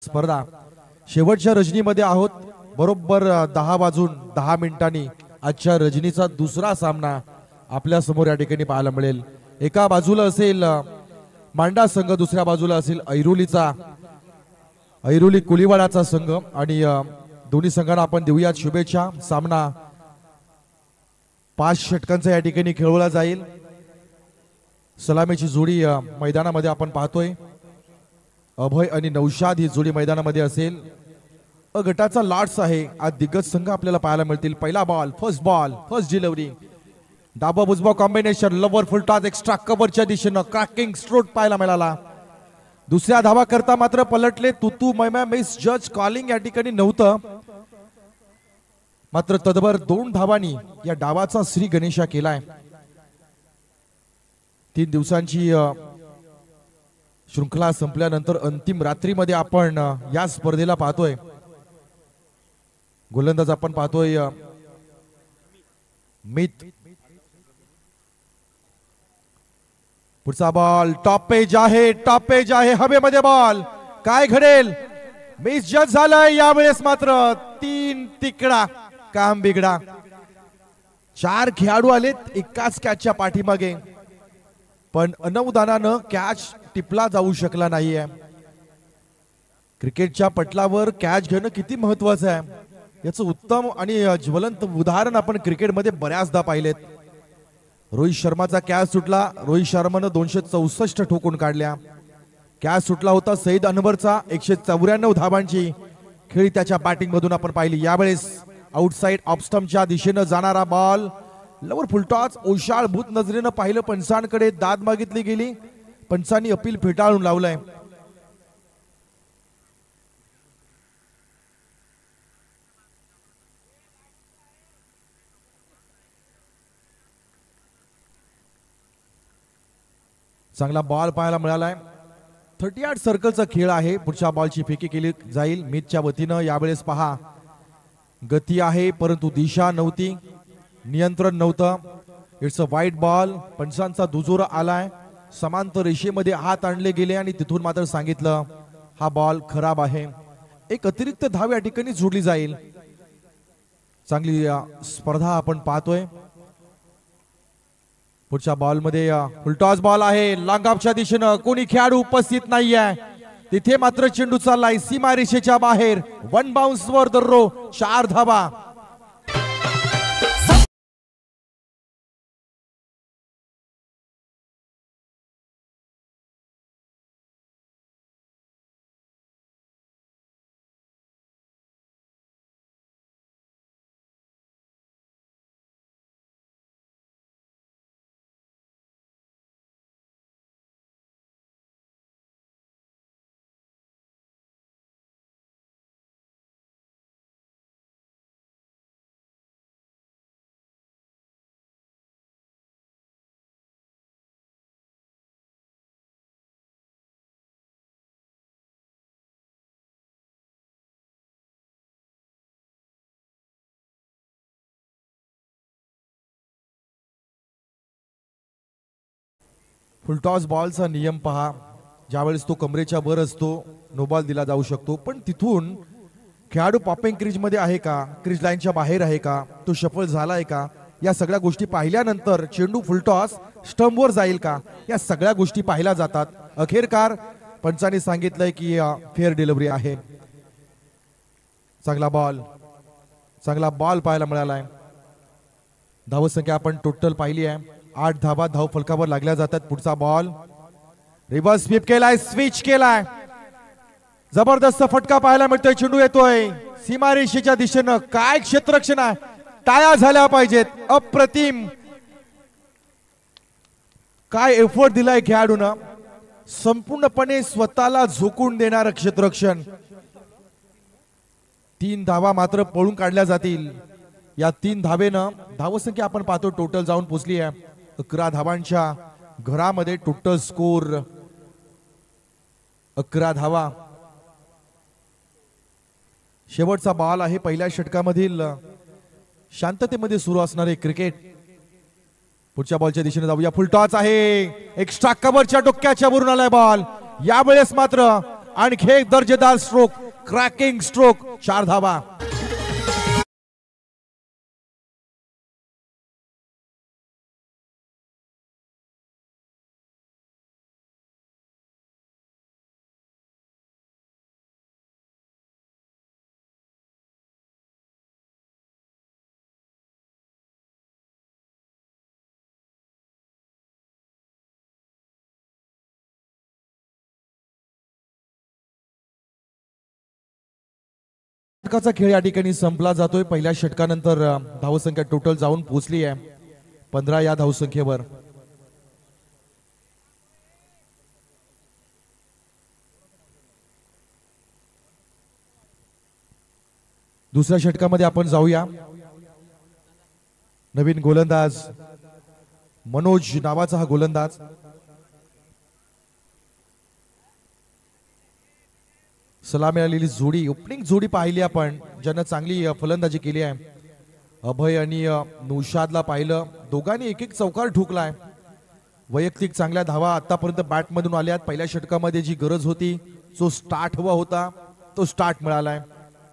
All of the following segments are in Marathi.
स्पर्धा शेवटच्या रजनीमध्ये आहोत। बरोबर 10 वाजून 10 मिनिटांनी आजच्या रजनीचा दुसरा सामना आपल्या समोर या ठिकाणी पाहायला मिळेल। एका बाजूला असेल मांडा संघ, दुसऱ्या बाजूला असेल ऐरोली कुलीवाडाचा संघ आणि दोन्ही संघांना आपण देऊयात शुभेच्छा। सामना 5 षटकांचा या ठिकाणी खेळवला जाईल। सलामीची जोडी मैदानामध्ये आपण पाहतोय। अभय आणि नौशाद ही जोडी मैदानामध्ये असेल। अ गटाचा लाट्स आहे। आज दिग्गज संघ आपल्याला पाहायला मिळतील। पहिला बॉल, फर्स्ट डिलिव्हरी, डाबा बुजबा combination, lower full toss extra कव्हरच्या दिशेनं क्रॅकिंग स्ट्रोक पाहायला मिळाला। दुसऱ्या धावा करता मात्र पलटले। तुतू मैमा मिस जज कॉलिंग या ठिकाणी नव्हतं, मात्र तदभर 2 धावांनी या डावाचा श्री गणेशा केलाय। 3 दिवसांची शृंखला संपल्यानंतर अंतिम रात्रीमध्ये आपण या स्पर्धेला पाहतोय। गोलंदाज आपण पाहतोय मित। पुढचा बॉल टॉप पेज आहे हवेमध्ये बॉल, काय घडेल? मिस जज झालाय यावेळेस मात्र 3 तिकडा, काम बिगडा। 4 खेळाडू आलेत एकाच कॅचच्या पाठीमागे, पण अनवधानानं कॅच टिपला जाऊ शकला नाहीये। क्रिकेटच्या पटलावर कॅच घेणं किती महत्वाचं आहे याचं उत्तम आणि ज्वलंत उदाहरण आपण क्रिकेटमध्ये बऱ्याचदा पाहिलेत। रोहित शर्माचा कॅच सुटला, रोहित शर्मानं 264 ठोकून काढल्या। कॅच सुटला होता सईद अनवरचा, 194 धावांची खेळी त्याच्या बॅटिंग मधून आपण पाहिली। यावेळेस आउटसाइड ऑफ स्टंपच्या दिशेनं जाणारा बॉल, लवर फुलटॉस ओशाळ भूत नजरेनं पाहिलं, पंचांकडे दाद मागितली गेली, पंचांनी अपील फेटाळून लावलंय। चांगला बॉल पाहायला मिळालाय। 38 सर्कलचा खेळ आहे। पुढच्या बॉलची फेकी केली जाईल मीतच्या वतीनं। यावेळेस पहा, गती आहे परंतु दिशा नव्हती, नियंत्रण नव्हतं। इट्स अ वाईट बॉल। पंचांचा दुजोरा आलाय, समांतर रेषेमध्ये हात आणले गेले आणि तिथून मात्र सांगितलं हा बॉल खराब आहे। एक अतिरिक्त धाव या ठिकाणी जोडली जाईल। चांगली स्पर्धा आपण पाहतोय। पुढच्या बॉलमध्ये फुलटॉस बॉल आहे, लांगापच्या दिशेनं कोणी खेळाडू उपस्थित नाहीये, तिथे मात्र चेंडू चाललाय सीमा रेषेच्या बाहेर। 1 बाउन्स वर दर्रो, 4 धावा। फुलटॉस बॉलचा नियम पहा, ज्यावेळेस तो कमरेच्या वर असतो नो बॉल दिला जाऊ शकतो, पण तिथून खेळाडू पॉपिंग क्रीज मध्ये आहे का, क्रीज लाईनच्या बाहेर आहे का, तो शफल झालाय का, या सगळ्या गोष्टी पाहिल्यानंतर चेंडू फुलटॉस स्टंपवर जाईल का, या सगळ्या गोष्टी पाहिल्या जातात। अखेरकार पंचांनी सांगितलंय की फेअर डिलिव्हरी आहे। चांगला बॉल पाहायला मिळालाय। धावसंख्या आपण टोटल पाहिली आहे, 8 धावा धाव फलकावर लागल्या जातात। पुढचा बॉल रिव्हर्स स्वीप केलाय, स्विच केलाय, जबरदस्त फटका पाहायला मिळतोय। चेंडू येतोय सीमारेषेच्या दिशेनं, काय क्षेत्ररक्षण आहे, टाळ्या झाल्या पाहिजेत। अप्रतिम, काय एफर्ट दिलाय खेळाडूनं, संपूर्णपणे स्वतःला झोकून देणारं क्षेत्ररक्षण। 3 धावा मात्र पळून काढल्या जातील। या 3 धावेनं धावसंख्या आपण पाहतो टोटल जाऊन पोहोचली आहे 11 धावांच्या घरामध्ये। टोटल स्कोर 11 धावा। शेवटचा बॉल आहे पहिल्या षटकामधील शांततेमध्ये सुरू असणारे क्रिकेट। पुढच्या बॉलच्या दिशेने जाऊया। फुलटॉस आहे, एक्स्ट्रा कव्हरच्या डोक्याच्या वरून आलाय बॉल। यावेळेस मात्र आणखी एक दर्जेदार स्ट्रोक, क्रॅकिंग स्ट्रोक, 4 धावा. षटकाचा खेळ या ठिकाणी संपला जातोय. पहिल्या षटकानंतर धावसंख्या टोटल जाऊन पोहोचली आहे 15 या धावसंख्येवर. दुसऱ्या षटकामध्ये आपण जाऊया. नवीन गोलंदाज मनोज नावाचा हा गोलंदाज. सलामी मिळालेली जोडी, ओपनिंग जोडी पाहिली आपण, ज्यांना चांगली फलंदाजी केली आहे. अभय आणि नौशादला पाहिलं, दोघांनी एक एक चौकार ठोकलाय. वैयक्तिक चांगल्या धावा आतापर्यंत बॅट मधून आल्यात. पहिल्या षटकामध्ये जी गरज होती, जो स्टार्ट हवा होता, तो स्टार्ट मिळालाय.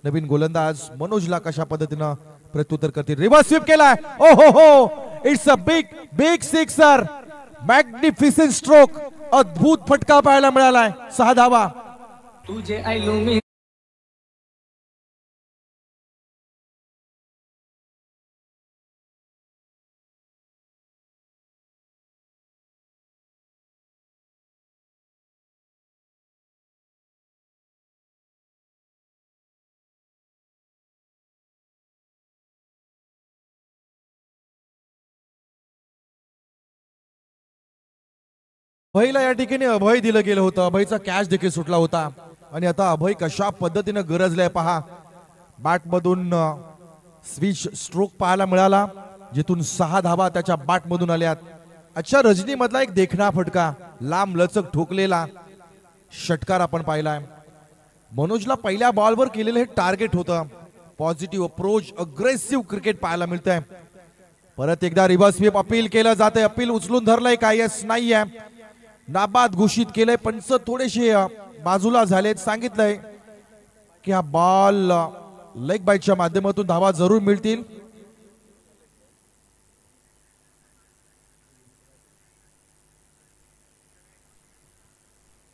नवीन गोलंदाज मनोजला कशा पद्धतीनं प्रत्युत्तर करतील. रिव्हर्स स्वीप केलाय. ओ हो हो, it's a big big sixer, magnificent stroke, अद्भुत फटका पाहायला मिळालाय. 6 धावा. तुझे आयलो मी अभयला या ठिकाणी अभय दिलं गेलं होतं. अभयचा कॅच देखील सुटला होता. आणि आता अभय कशा पद्धतीने गरजलाय पहा. बॅट मधून स्विच स्ट्रोक पाहायला मिळाला, जिथून 6 धावा त्याच्या बॅट मधून आल्यात. अच्छा, रजनी मधला एक देखणा फटका, लांब लचक ठोकलेला षटकार आपण पाहिलाय. मनोजला पहिल्या बॉलवर केलेलं हे टार्गेट होतं. पॉझिटिव्ह अप्रोच, अग्रेसिव्ह क्रिकेट पाहायला मिळतंय. परत एकदा रिव्हर्स स्वीप अपील केलं जाते. अपील उचलून धरलंय का? यस, नाहीये, नाबाद घोषित केलंय. पंच थोडेसे बाजूला झालेत. सांगितलंय की हा बॉल लेग बाईटच्या माध्यमातून धावा जरूर मिळतील.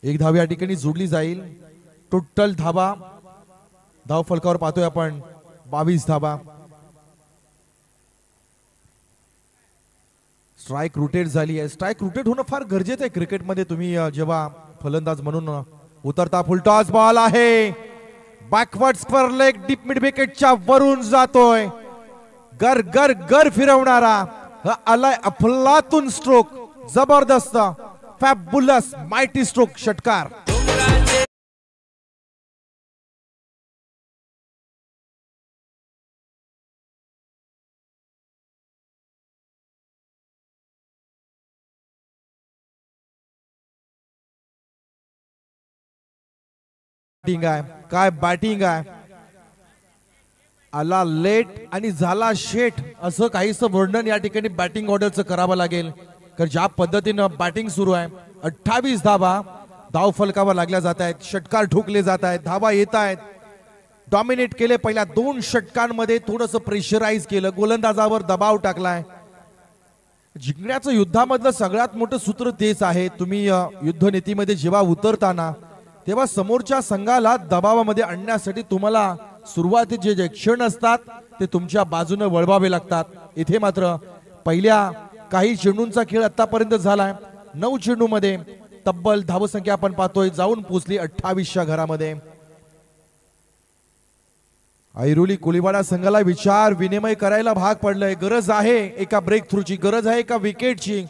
एक धाव या ठिकाणी जोडली जाईल. टोटल धावा धाव फलकावर पाहतोय आपण 22 धावा. स्ट्राइक रोटेट झाली आहे. स्ट्राइक रोटेट होणं फार गरजेचं आहे क्रिकेटमध्ये. तुम्ही जेव्हा फलंदाज म्हणून उतरता. फुलटॉस बॉल आहे, backward square leg, deep mid विकेटच्या वरून जातोय. गर गर गर फिरवणारा आलाय अफलातून स्ट्रोक, जबरदस्त, फॅबुलस, माइटी स्ट्रोक, षटकार. काय बॅटिंग आहे. आला लेट आणि झाला शेट, असं काहीसं वर्णन या ठिकाणी बॅटिंग ऑर्डरचं करावं लागेल. कारण ज्या पद्धतीनं बॅटिंग सुरू आहे. 28 धावा धाव फलकावर लागल्या जात आहेत. षटकार ठोकले जात आहेत. धावा येत आहेत. डॉमिनेट केले. पहिल्या 2 षटकांमध्ये थोडंसं प्रेशराईज केलं, गोलंदाजावर दबाव टाकलाय. जिंकण्याचं युद्धामधलं सगळ्यात मोठं सूत्र तेच आहे. तुम्ही युद्धनीतीमध्ये जेव्हा उतरताना, तेव्हा समोरच्या संघाला दबावामध्ये आणण्यासाठी तुम्हाला सुरुवातीचे जे क्षण असतात ते तुमच्या बाजूने वळवावे लागतात. इथे मात्र पहिल्या काही चेंडूंचा खेळ आतापर्यंत झालाय. 9 चेंडूमध्ये तब्बल धावसंख्या आपण पाहतोय जाऊन पोहोचली 28च्या घरामध्ये. ऐरोली कोळीवाडा संघाला विचार विनिमय करायला भाग पडलंय. गरज आहे एका ब्रेक थ्रूची, गरज आहे एका विकेटची,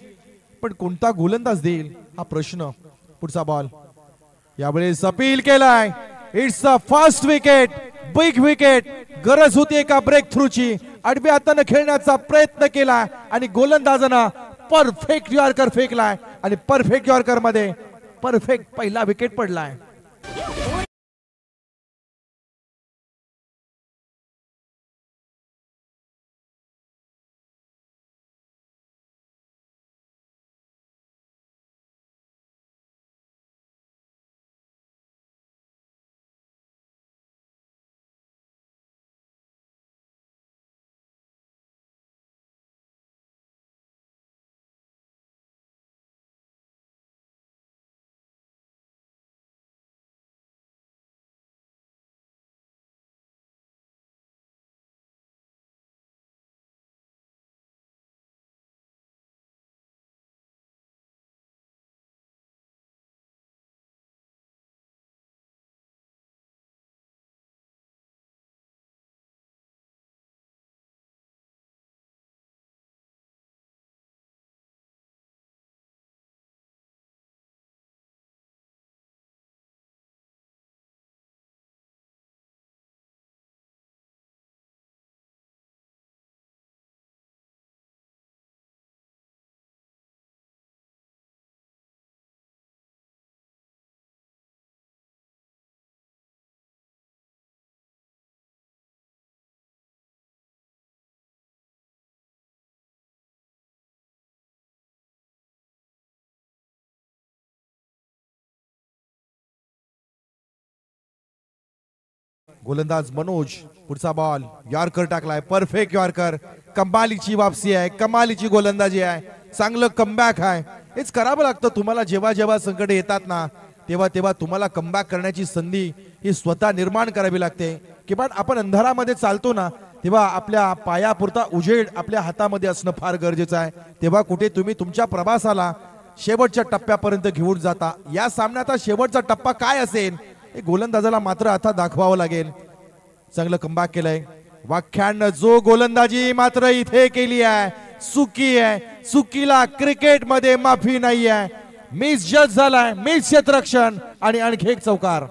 पण कोणता गोलंदाज देईल हा प्रश्न. पुढचा बॉल यावेळेस अपील केलाय. It's a first wicket, big wicket. गरज होती एका ब्रेक थ्रूची. आडव्या हाताने खेळण्याचा प्रयत्न केला आणि गोलंदाजानं परफेक्ट यॉर्कर फेकलाय आणि परफेक्ट यॉर्कर मध्ये परफेक्ट पहिला विकेट पडलाय. गोलंदाज मनोज पुढचा बॉल यॉर्कर टाकलाय, परफेक्ट यॉर्कर. कमालीची वापसी आहे, कमालीची गोलंदाजी आहे, चांगलं कमबॅक आहे. हेच करावं लागतं तुम्हाला जेव्हा जेव्हा संकट येतात ना, तेव्हा तेव्हा तुम्हाला कमबॅक करण्याची संधी ही स्वतः निर्माण करावी लागते. किंवा आपण अंधारामध्ये चालतो ना, तेव्हा आपल्या पायापुरता उजेड आपल्या हातामध्ये असणं फार गरजेचं आहे. तेव्हा कुठे तुम्ही तुमच्या प्रवासाला शेवटच्या टप्प्यापर्यंत घेऊन जाता. या सामन्याचा शेवटचा टप्पा काय असेल हे गोलंदाजाला मात्र आता दाखवावं लागेल. चांगलं कमबॅक केलंय वाख्यानं. जो गोलंदाजी मात्र इथे केली आहे चुकी आहे. चुकीला क्रिकेटमध्ये माफी नाही आहे. मिस जज झालाय, मिस क्षेत्ररक्षण आणि आणखी एक चौकार.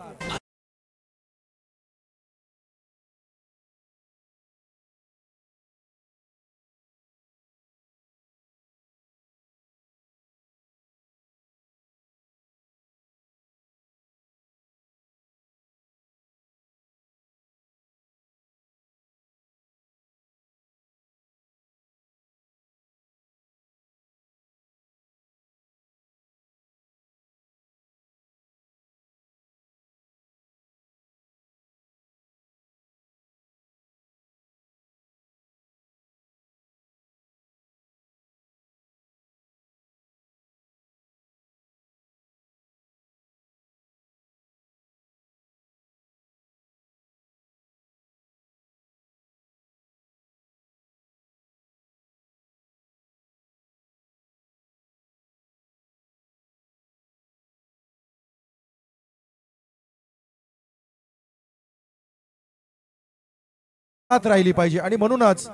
राहिली पाहिजे आणि म्हणूनच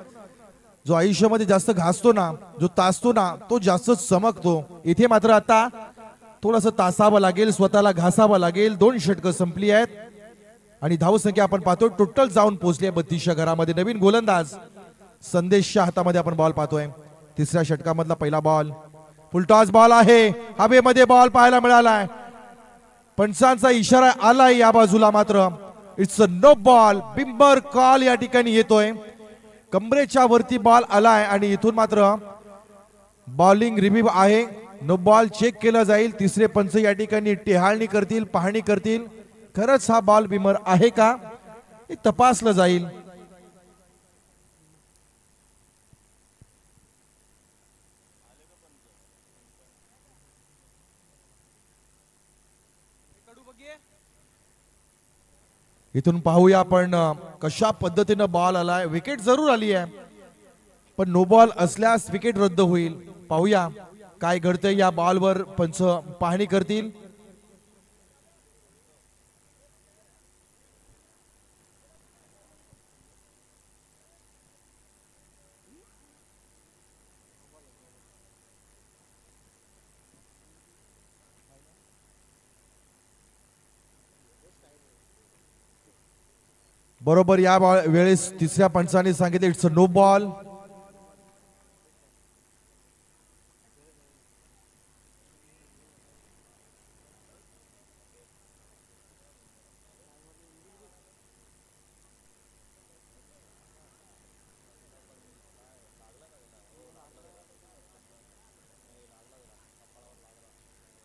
जो आयुष्यामध्ये जास्त घासतो ना, जो तासतो ना, तो जास्त चमकतो. इथे मात्र आता थोडस तासावं लागेल, स्वतःला घासावं लागेल. 2 षटकं संपली आहेत आणि धावसंख्या आपण पाहतोय टोटल जाऊन पोहोचली 32च्या घरामध्ये. नवीन गोलंदाज संदेशच्या हातामध्ये आपण बॉल पाहतोय. तिसऱ्या षटकामधला पहिला बॉल फुलटॉस बॉल आहे. हवेमध्ये बॉल पाहायला मिळालाय. पंचांचा इशारा आलाय या बाजूला, मात्र इट्स अ नो बॉल. बिंबर कॉल या ठिकाणी येतोय. कमरेच्या वरती बॉल आलाय आणि इथून मात्र बॉलिंग रिव्ह्यू आहे. नो बॉल चेक केला जाईल. तिसरे पंच या ठिकाणी टेहाळणी करतील, पाहणी करतील. खरंच हा बॉल बिमर आहे का हे तपासलं जाईल. इथून पाहूया आपण कशा पद्धतीनं बॉल आलाय. विकेट जरूर आली आहे, पण नो बॉल असल्यास विकेट रद्द होईल. पाहूया काय घडतंय. या बॉलवर पंच पाहणी करतील. बरोबर या वेळेस तिसऱ्या पंचाने सांगितले इट्स अ नो बॉल.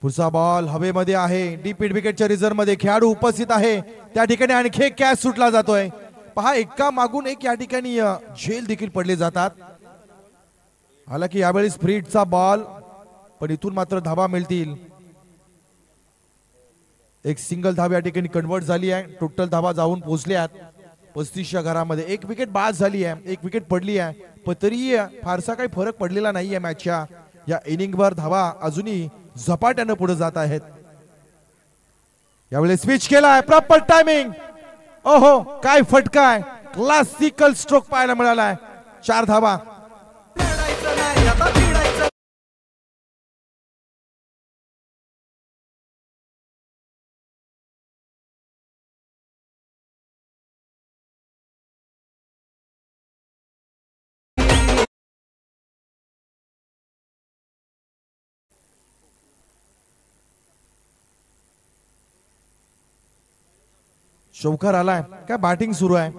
पुढचा बॉल हवेमध्ये आहे. डीप मिड विकेटच्या रिझर्व्ह मध्ये खेळाडू उपस्थित आहे. त्या ठिकाणी आणखी एक कॅच सुटला जातोय. पहा, एका मागून एक या ठिकाणी झेल देखील पडले जातात. हालाकी यावेळी स्प्रिटचा बॉल, पण इथून मात्र धावा मिळतील. एक सिंगल धाव या ठिकाणी कन्वर्ट झाली आहे. टोटल धावा जाऊन पोहोचल्यात 35च्या घरामध्ये. एक विकेट बाद झाली आहे, एक विकेट पडली आहे, पण तरी फारसा काही फरक पडलेला नाहीये मॅचच्या. या इनिंगवर धावा अजूनही झपाट्यानं पुढे जात आहेत. यावेळी स्विच केलाय, प्रॉपर टायमिंग. ओहो, काय फटका आहे. क्लासिकल स्ट्रोक पाहायला मिळालाय. 4 धावा. चौकार आलाय. काय बॅटिंग सुरू आहे.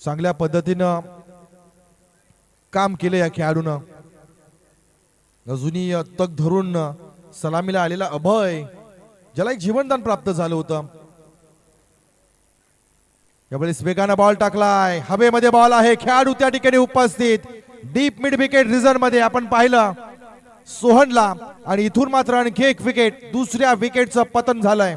चांगल्या पद्धतीनं काम केलं या खेळाडूनं. अजूनही तग धरून सलामीला आलेला अभय, ज्याला एक जीवनदान प्राप्त झालं होतं, यावेळेस वेगाने बॉल टाकलाय, हवेमध्ये बॉल आहे, खेळाडू त्या ठिकाणी उपस्थित. डीप मिड विकेट रिझन मध्ये आपण पाहिलं सोहनला आणि इथून मात्र आणखी एक विकेट, दुसऱ्या विकेटचं पतन झालंय.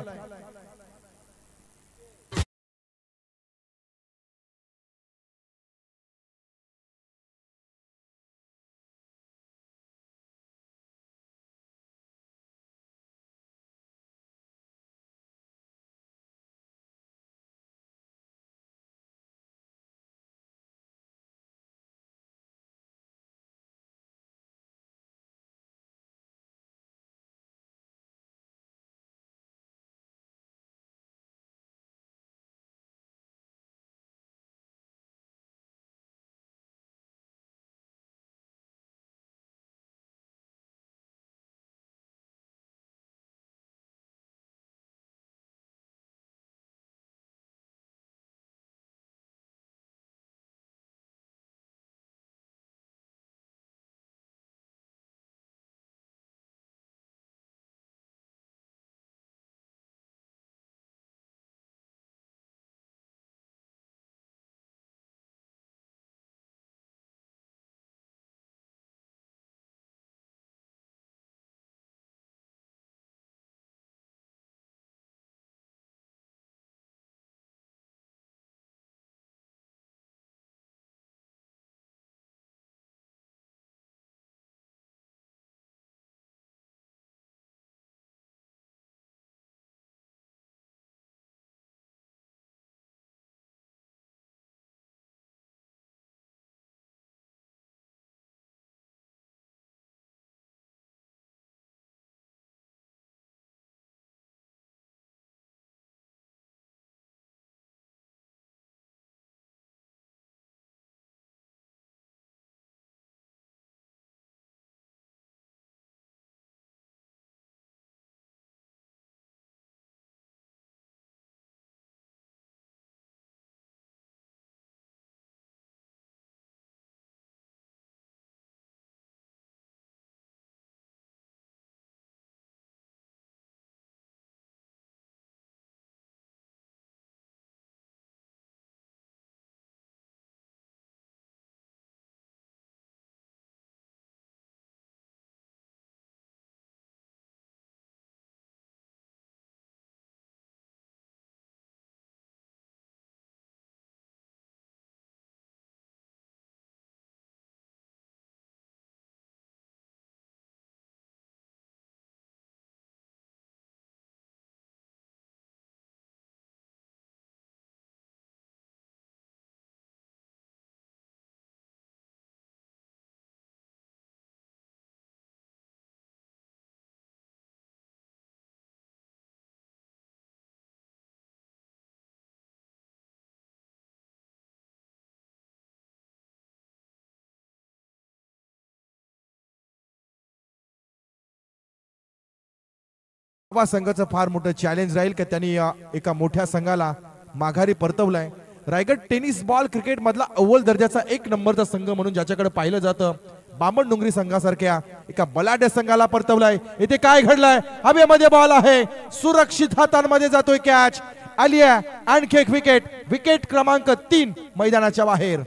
संघाचं फार मोठं चॅलेंज राहील की त्यांनी एका मोठ्या संघाला माघारी परतवलाय. रायगड टेनिस बॉल क्रिकेट मधला अव्वल दर्जाचा एक नंबरचा संघ म्हणून ज्याच्याकडे पाहिलं जातं, बामणडोंगरी संघासारख्या एका बलाढ्य संघाला परतवलाय. इथे काय घडलंय, हवेमध्ये बॉल आहे, सुरक्षित हातांमध्ये जातोय कॅच, आली आहे आणखी एक विकेट, विकेट क्रमांक 3 मैदानाच्या बाहेर.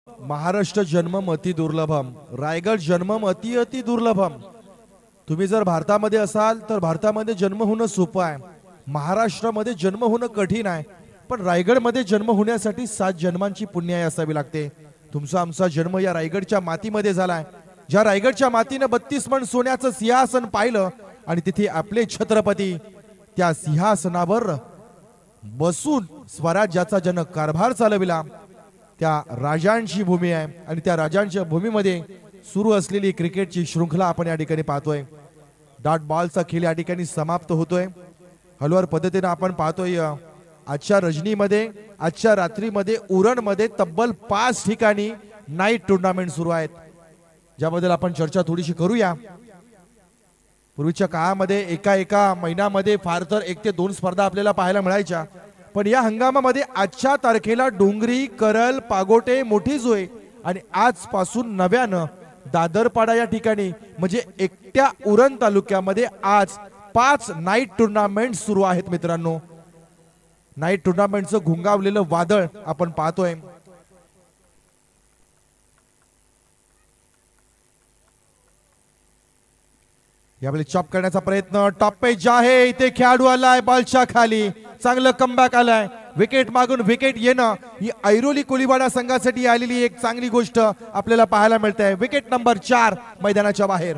महाराष्ट्र जन्मम अति दुर्लभम, रायगड जन्मम अति अति दुर्लभम. तुम्ही जर भारतामध्ये असाल तर भारतामध्ये जन्म होणं सोपं आहे, महाराष्ट्रामध्ये जन्म होणं कठीण आहे. पण रायगडमध्ये जन्म होण्यासाठी 7 जन्मांची पुण्याई असावी लागते. तुमचा आमचा जन्म या रायगडच्या मातीमध्ये झालाय, ज्या रायगडच्या मातीने 32 मन सोन्याचं सिंहासन पाहिलं आणि तिथे आपले छत्रपती त्या सिंहासनावर बसून स्वराज्याचा जनक कारभार चालविला. त्या राजांची भूमी आहे आणि त्या राजांच्या भूमीमध्ये सुरू असलेली क्रिकेटची शृंखला आपण या ठिकाणी पाहतोय. डॉट बॉलचा खेळ या ठिकाणी समाप्त होतोय. हलवार पद्धतीने आपण पाहतोय आजच्या रजनीमध्ये, आजच्या रात्रीमध्ये उरणमध्ये तब्बल 5 ठिकाणी नाईट टुर्नामेंट सुरू आहेत. ज्याबद्दल आपण चर्चा थोडीशी करूया। पूर्वीच्या काळामध्ये एका महिन्यामध्ये फार तर 1 ते 2 स्पर्धा आपल्याला पाहायला मिळायच्या, पण या हंगामामध्ये आजच्या तारखेला डोंगरी, करल, पागोटे, मोठी जोय आणि आजपासून नव्यानं दादरपाडा या ठिकाणी म्हणजे एकट्या उरण तालुक्यामध्ये आज 5 नाईट टुर्नामेंट सुरू आहेत मित्रांनो। नाईट टुर्नामेंटचं घुंगावलेलं वादळ आपण पाहतोय। यावेळी चॉप करण्याचा प्रयत्न, टॉप पेज आहे, इथे खेळाडू आलाय बॉलच्या खाली, चांगलं कमबॅक आलाय, विकेट मागून विकेट येणं ही ऐरोली कोळीवाडा संघासाठी आलेली एक चांगली गोष्ट आपल्याला पाहायला मिळते। विकेट नंबर 4 मैदानाच्या बाहेर।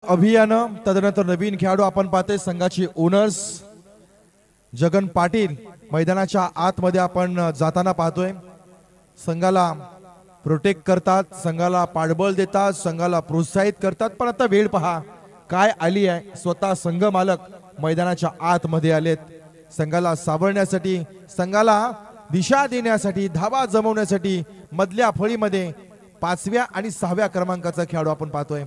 अभियान तदनंतर नवीन खेळाडू आपण पाहतोय संघाची ओनर्स जगन पाटील मैदानाच्या आतमध्ये आपण जाताना पाहतोय। संघाला प्रोटेक्ट करतात, संघाला पाठबळ देतात, संघाला प्रोत्साहित करतात, पण आता वेळ पहा काय आली आहे। स्वतः संघ मालक मैदानाच्या आतमध्ये आलेत, संघाला सावरण्यासाठी, संघाला दिशा देण्यासाठी, धावा जमवण्यासाठी। मधल्या फळीमध्ये 5व्या आणि 6व्या क्रमांकाचा खेळाडू आपण पाहतोय।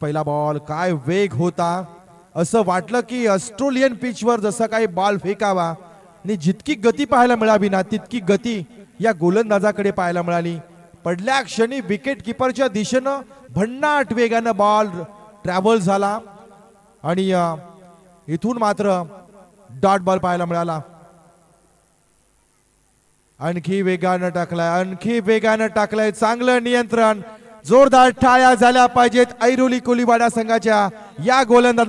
पहिला बॉल, काय वेग होता, असं वाटलं की ऑस्ट्रेलियन पिचवर जसं काही बॉल फेकावा आणि जितकी गती पाहायला मिळावी ना तितकी गती या गोलंदाजाकडे पाहायला मिळाली। पडल्या क्षणी विकेट किपरच्या दिशेनं भन्नाट वेगानं बॉल ट्रॅव्हल झाला आणि इथून मात्र डॉट बॉल पाहायला मिळाला। आणखी वेगानं टाकलाय, आणखी वेगानं टाकलाय, चांगलं नियंत्रण, जोरदार टाळ्या झाल्या पाहिजेत ऐरोली कोळीवाडा संघाच्या या गोलंदाज।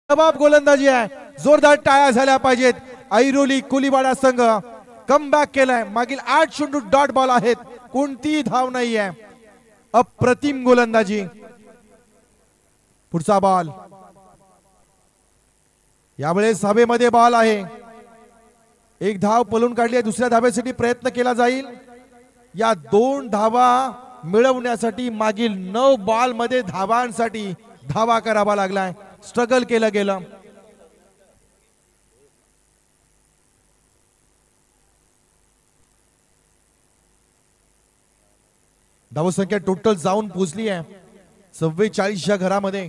जबाब गोलंदाजी आहे, जोरदार टाळ्या झाल्या पाहिजेत। ऐरोली कोळीवाडा संघ कमबॅक केलाय, मागील 8 चेंडू डॉट बॉल आहेत, कोणती धाव नाहीये, अप्रतिम गोलंदाजी। पुढचा बॉल, यावेळेस हवेमध्ये बॉल आहे, एक धाव पळून काढली आहे, दुसऱ्या धावेसाठी प्रयत्न केला जाईल। या 2 धावा मिळवण्यासाठी मागील 9 बॉल मध्ये धावांसाठी धावा करावा लागलाय, स्ट्रगल केलं गेलं। धावसंख्या टोटल जाऊन पोहोचली आहे 44 च्या घरामध्ये।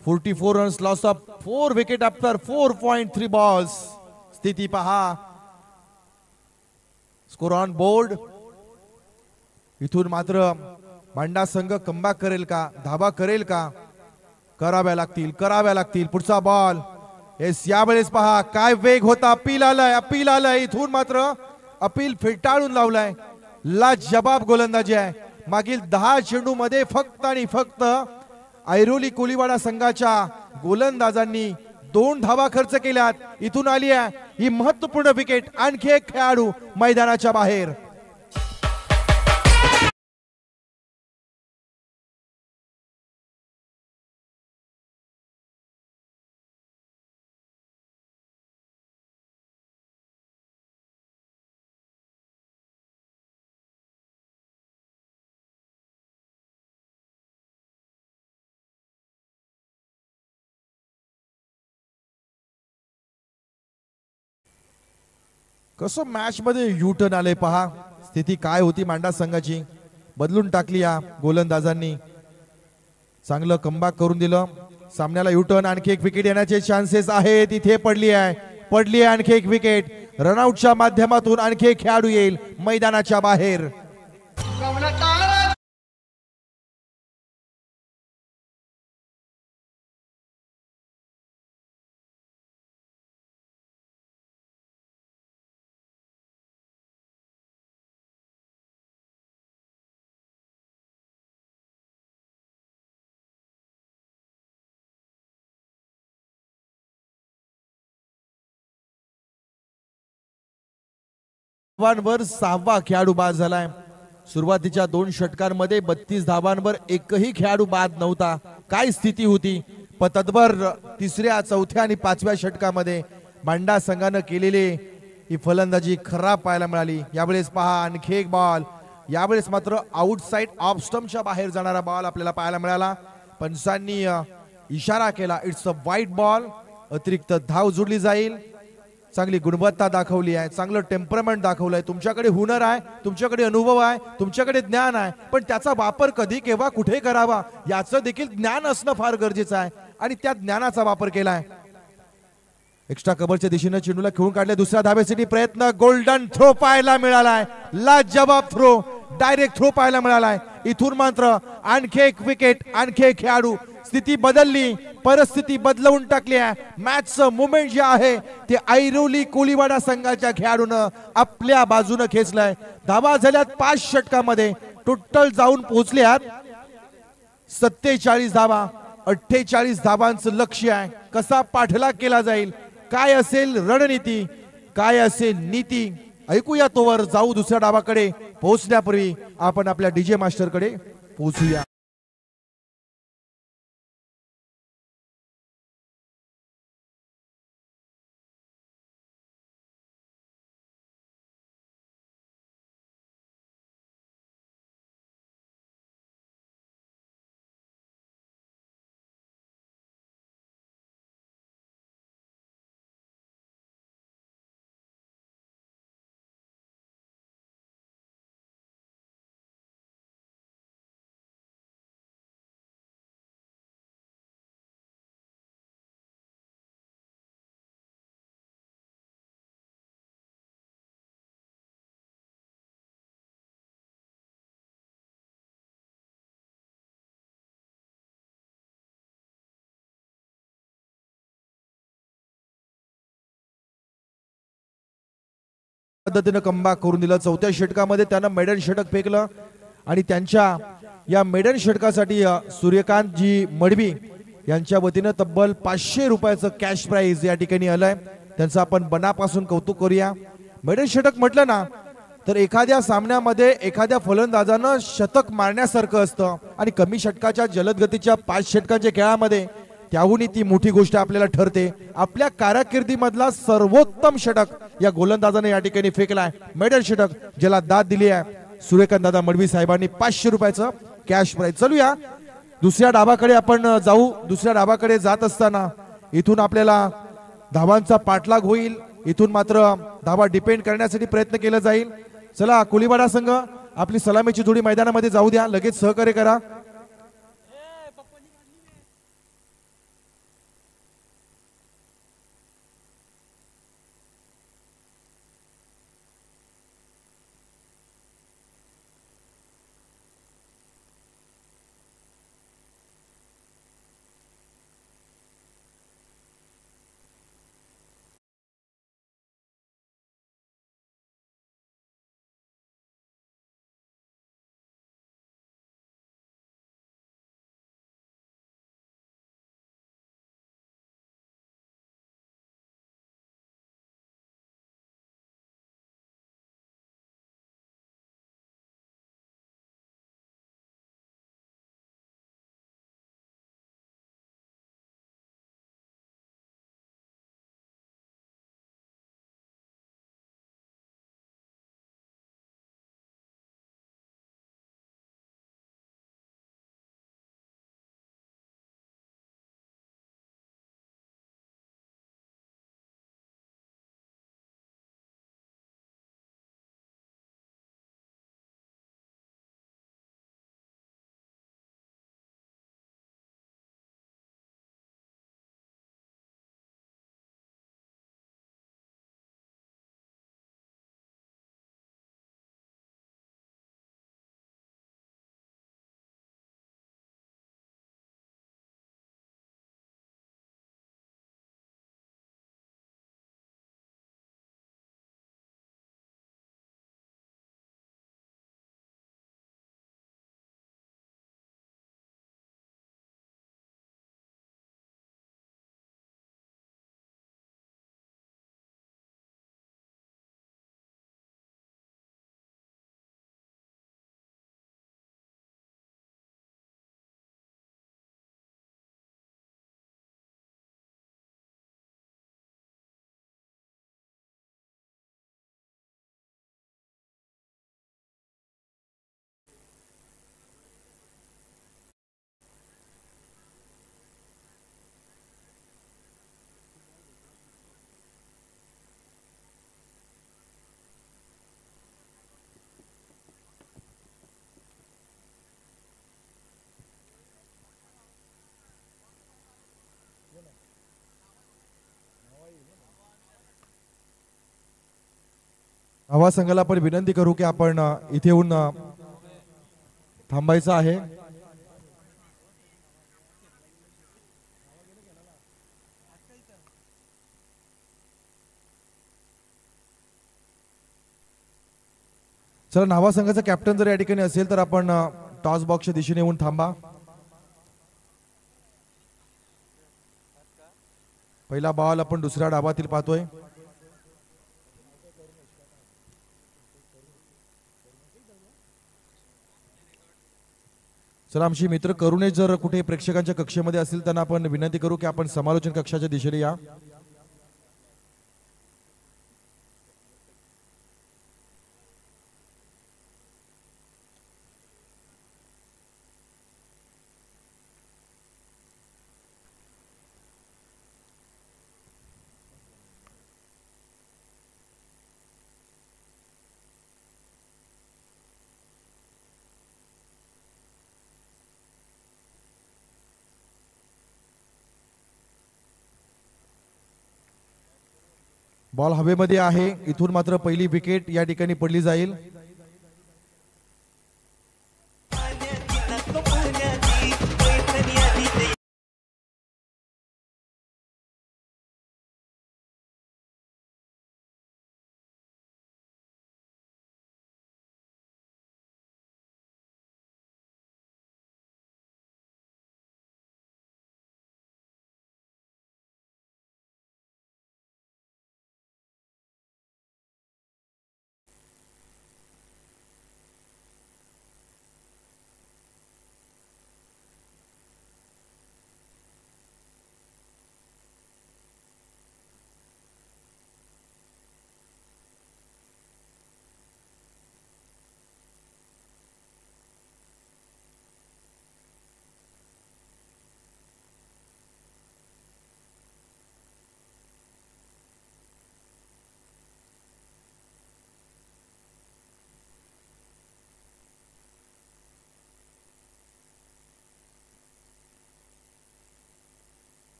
44 runs, loss of 4 wicket after 4.3 balls. स्थिती पहा, स्कोर ऑन बोर्ड इथून मात्र मांडा संघ कमबॅक करेल का, धाबा करेल का? कराव्या लागतील. पुढचा बॉल. येस, यावेळेस पहा काय वेग होता. अपील आलाय. इथून मात्र अपील फेटाळून लावलाय. लाजवाब गोलंदाजी आहे. मागील 10 चेंडू मध्ये फक्त आणि फक्त ऐरोली कोलीवाडा संघाच्या गोलंदाजांनी 2 धावा खर्च केल्यात. इथून आली आहे ही महत्वपूर्ण विकेट. आणखी एक खेळाडू मैदानाच्या बाहेर. कसं मॅच मध्ये यू टर्न आले पहा. स्थिती काय होती मांडा संघाची, बदलून टाकली या गोलंदाजांनी. चांगलं कमबॅक करून दिलं. सामन्याला यू टर्न. आणखी एक विकेट येण्याचे चान्सेस आहेत. इथे पडली आहे आणखी एक विकेट. रनआउटच्या माध्यमातून आणखी एक खेळाडू येईल मैदानाच्या बाहेर. धावांवर 6वा खेळाडू बाद झालाय. सुरुवातीच्या 2 षटकांमध्ये 32 धावांवर एकही खेळाडू बाद नव्हता. काय स्थिती होती. तत्पर 3ऱ्या 4थ्या आणि 5व्या षटकामध्ये मांडा संघानं केलेली ही फलंदाजी खराब पाहायला मिळाली. यावेळेस पहा आणखी एक बॉल. यावेळेस मात्र आउटसाइड ऑफ स्टंपच्या बाहेर जाणारा बॉल आपल्याला पाहायला मिळाला. पंचांनी इशारा केला, इट्स अ वाईट बॉल. अतिरिक्त धाव जोडली जाईल. चांगली गुणवत्ता दाखवली आहे, चांगलं टेम्परमेंट दाखवलंय. तुमच्याकडे हुनर आहे, तुमच्याकडे अनुभव आहे, तुमच्याकडे ज्ञान आहे, पण त्याचा वापर कधी केव्हा कुठे करावा याचं देखील ज्ञान असणं फार गरजेचं आहे आणि त्या ज्ञानाचा वापर केलाय. एक्स्ट्रा कव्हरच्या दिशेने चेंडूला खेळून काढले. दुसऱ्या धाब्यासाठी प्रयत्न. गोल्डन थ्रो पाहायला मिळालाय. लाजवाब थ्रो, डायरेक्ट थ्रो पाहायला मिळालाय. इथून मात्र आणखी एक विकेट, आणखी एक खेळाडू. स्थिती बदलली, परिस्थिती बदलवून टाकली आहे. मॅचचं मुवमेंट जे आहे ते ऐरोली कोलीवाडा संघाच्या खेळाडूनं आपल्या बाजूने खेचलंय. धावा झाल्यात 5 षटकामध्ये. टोटल जाऊन पोहोचल्यात 47 धावा. 48 धावांचं लक्ष्य आहे. कसा पाठलाग केला जाईल, काय असेल रणनीती, काय असेल नीती, ऐकूया. तोवर जाऊ दुसऱ्या डावाकडे. पोहोचण्यापूर्वी आपण आपल्या डीजे मास्टर कडे पोहोचूया. पद्धतीने कमबॅक करून दिलं. 4थ्या षटकामध्ये त्यानं मेडन षटक फेकलं आणि त्यांच्या या मेडन षटकासाठी सूर्यकांतजी मडवी यांच्या वतीनं तब्बल 500 रुपयाचं कॅश प्राइज या ठिकाणी आलंय. त्यांचं आपण मनापासून कौतुक करूया. मेडन षटक म्हटलं ना तर एखाद्या सामन्यामध्ये एखाद्या फलंदाजानं शतक मारण्यासारखं असतं आणि कमी षटकाच्या जलद गतीच्या 5 षटकांच्या खेळामध्ये त्याहूनही ती मोठी गोष्ट आपल्याला ठरते. आपल्या कारकिर्दीमधला सर्वोत्तम षटक या गोलंदाजाने या ठिकाणी फेकलाय. मेडल षटक ज्याला दाद दिली आहे सूर्यकांत दादा मडवी साहेबांनी. 500 रुपयाचं कॅश प्राइज. चलूया दुसऱ्या डावाकडे आपण जाऊ. दुसऱ्या डावाकडे जात असताना इथून आपल्याला धावांचा पाठलाग होईल. इथून मात्र धावा डिपेंड करण्यासाठी प्रयत्न केला जाईल. चला कोलीवाडा संघ आपली सलामीची जोडी मैदानामध्ये जाऊ द्या. लगेच सहकार्य करा. आवाज संघाला आपण विनंती करू की आपण इथे येऊन थांबायचं आहे. चला, नावा संघाचा कॅप्टन जर या ठिकाणी असेल तर आपण टॉस बॉक्सच्या दिशेने येऊन थांबा. पहिला बॉल आपण दुसऱ्या डावातील पाहतोय. चला, आमची मित्र करुणे जर कुठे प्रेक्षकांच्या कक्षेमध्ये असतील त्यांना आपण विनंती करू की आपण समालोचन कक्षाच्या दिशेने या. बॉल हवेमध्ये आहे. इथून मात्र पहिली विकेट या ठिकाणी पडली जाईल.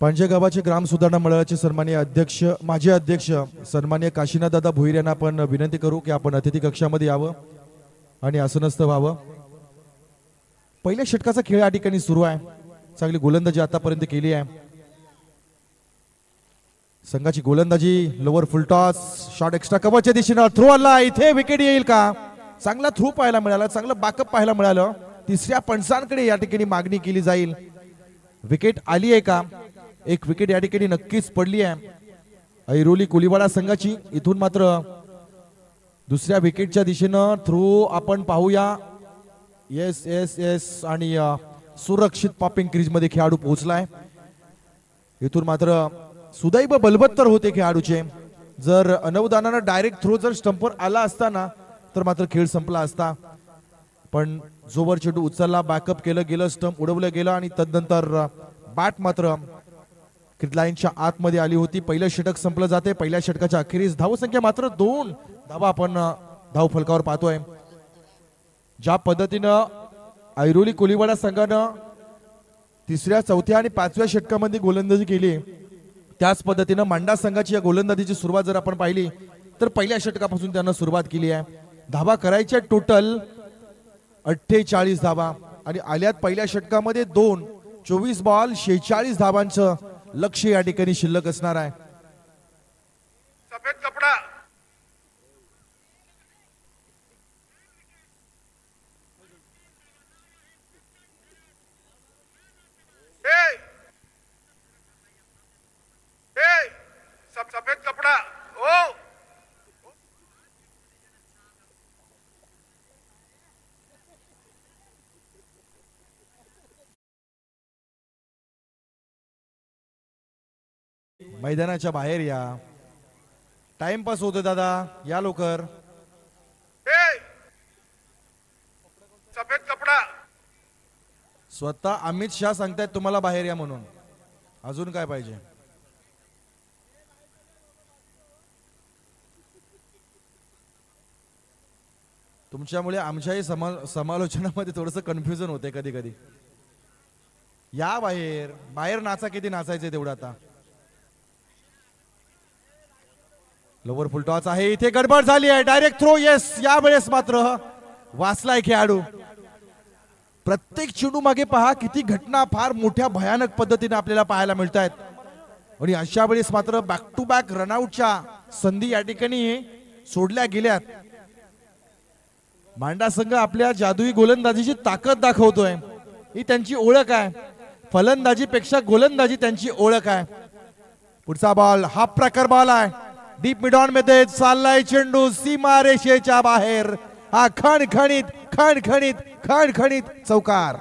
पांजे गावाचे ग्राम सुधारणा मंडळाचे सन्माननीय अध्यक्ष, माजी अध्यक्ष सन्माननीय काशीनाथदादा भोईर यांना आपण विनंती करू की आपण अतिथी कक्षामध्ये यावं आणि आसनस्थ व्हावं. पहिल्या षटकाचा खेळ या ठिकाणी सुरू आहे. चांगली गोलंदाजी आतापर्यंत केली आहे. संघाची गोलंदाजी, लोअर फुलटॉस, शॉट एक्स्ट्रा कव्हरच्या दिशेने थ्रो आला. इथे विकेट येईल का? चांगला थ्रो पाहायला मिळाला, चांगलं बॅकअप पाहायला मिळालं. तिसऱ्या पंचांकडे या ठिकाणी मागणी केली जाईल. विकेट आली आहे का? एक विकेट या ठिकाणी नक्कीच पडली आहे ऐरोली कोलीवाडा संघाची. इथून मात्र दुसऱ्या विकेटच्या दिशेनं थ्रो आपण पाहूया. येस येस येस आणि सुरक्षित पॉपिंग क्रीज मध्ये खेळाडू पोहोचलाय. इथून मात्र सुदैव बलवत्तर होते खेळाडूचे. जर अनवधानानं डायरेक्ट थ्रो जर स्टंपवर आला असताना तर मात्र खेळ संपला असता. पण जोवर चेंडू उचलला, बॅकअप केलं गेलं, स्टंप उडवलं गेलं आणि तदनंतर बॅट मात्र लाईनच्या आतमध्ये आली होती. पहिलं षटक संपलं जाते. पहिल्या षटकाच्या अखेरीस धावसंख्या मात्र 2 धावा आपण धाव फलकावर पाहतोय. ज्या पद्धतीनं ऐरोली कोलीवाडा संघानं तिसऱ्या, चौथ्या आणि पाचव्या षटकामध्ये गोलंदाजी केली त्याच पद्धतीनं मांडा संघाची या गोलंदाजीची सुरुवात जर आपण पाहिली तर पहिल्या षटकापासून त्यांना सुरुवात केली आहे. धावा करायच्या टोटल 48 धावा आणि आल्यात पहिल्या षटकामध्ये 2 24 बॉल 46 धावांचं लक्ष्य या ठिकाणी शिल्लक असणार आहे. सफेद कपडा सफेद कपडा ओ मैदानाच्या बाहेर या. टाइमपास होतोय दादा, या लवकर. सफेद कपडा स्वतः अमित शाह सांगतायत तुम्हाला बाहेर या म्हणून. अजून काय पाहिजे? तुमच्यामुळे आमच्याही समालोचनामध्ये थोडंसं कन्फ्युजन होते कधी कधी. या बाहेर, बाहेर नाचा, किती नाचायचे तेवढं आता. लोवर फुल टॉस आहे, इथे गडबड झाली आहे. Direct throw. येस, यावेळेस मात्र वाचलाय खेळाडू. प्रत्येक चेंडू मागे पहा किती घटना फार मोठ्या भयानक पद्धतीने आपल्याला पाहायला मिळत आहेत. आणि अशा वेळेस मात्र बॅक टू बॅक रनआउटच्या संधी या ठिकाणी सोडल्या गेल्यात. मांडा संघ आपल्या जादुई गोलंदाजीची ताकद दाखवतोय. ही त्यांची ओळख आहे. फलंदाजीपेक्षा गोलंदाजी त्यांची ओळख आहे. पुढचा बॉल हाफ प्रकार बॉल आहे. डीप मिड ऑन मध्ये चाललाय चेंडू सीमा रेषेच्या बाहेर. हा खणखणीत खणखणीत खणखणीत चौकार.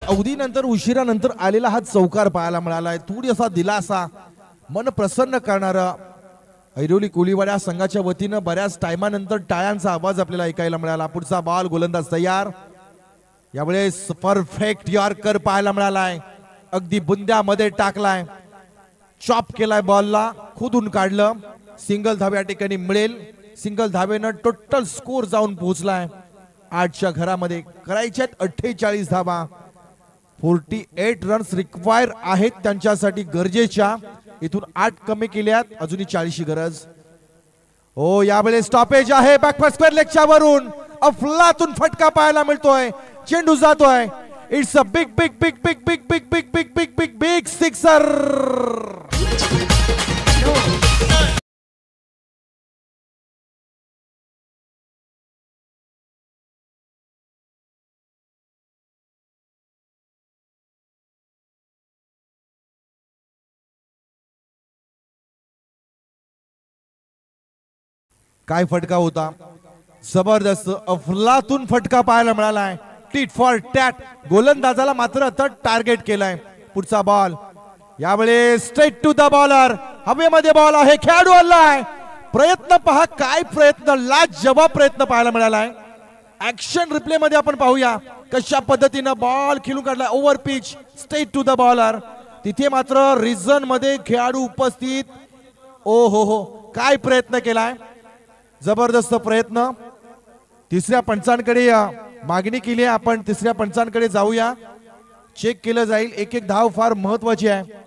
अवधीनंतर उशिरानंतर आलेला हा चौकार पाहायला मिळालाय. थोडी असा दिलासा, मन प्रसन्न करणारा. ऐरोली कोळीवाडा संघाच्या वतीनं बऱ्याच टायमानंतर टाळ्यांचा आवाज आपल्याला ऐकायला मिळाला. पुढचा बॉल, गोलंदाज तयार. यावेळेस परफेक्ट यॉर्कर पाहायला मिळालाय. अगदी बुंद्यामध्ये टाकलाय. चॉप केलाय बॉलला, खोदून काढलं. सिंगल धावे या ठिकाणी मिळेल. सिंगल धावेनं टोटल स्कोर जाऊन पोहोचलाय 8च्या घरामध्ये. करायच्यात 48 धावा. 48 रन्स रिक्वायर आहेत त्यांच्यासाठी गरजेच्या. इथून 8 कमी केल्यात, अजूनही 40ची गरज. हो, यावेळेस स्टॉपेज आहे. बॅकफास्ट स्क्वेअर लेगच्या वरून अफलातून फटका पाहायला मिळतोय. चेंडू जातोय. It's a big big big big big big big big big big big sixer. काय फटका होता, जबरदस्त अफलातून फटका पाहायला मिळालाय. Tit for tat. गोलंदाजाला मात्र आता टार्गेट केलाय. पुढचा बॉल, यावेळेस स्ट्रेट टू द बॉलर. हवेमध्ये बॉल आहे, खेळाडू आलाय. प्रयत्न पहा, काय प्रयत्न, लाजवाब प्रयत्न पाहायला मिळालाय. ऍक्शन रिप्ले मध्ये आपण पाहूया कशा पद्धतीनं बॉल खेळून काढलाय. Over pitch, straight to the bowler. तिथे मात्र रिझन मध्ये खेळाडू उपस्थित. ओ हो, काय प्रयत्न केलाय, जबरदस्त प्रयत्न. तिसऱ्या पंचांकडे मागणी केली आहे. आपण तिसऱ्या पंचांकडे जाऊया, चेक केलं जाईल. एक एक धाव फार महत्वाची आहे.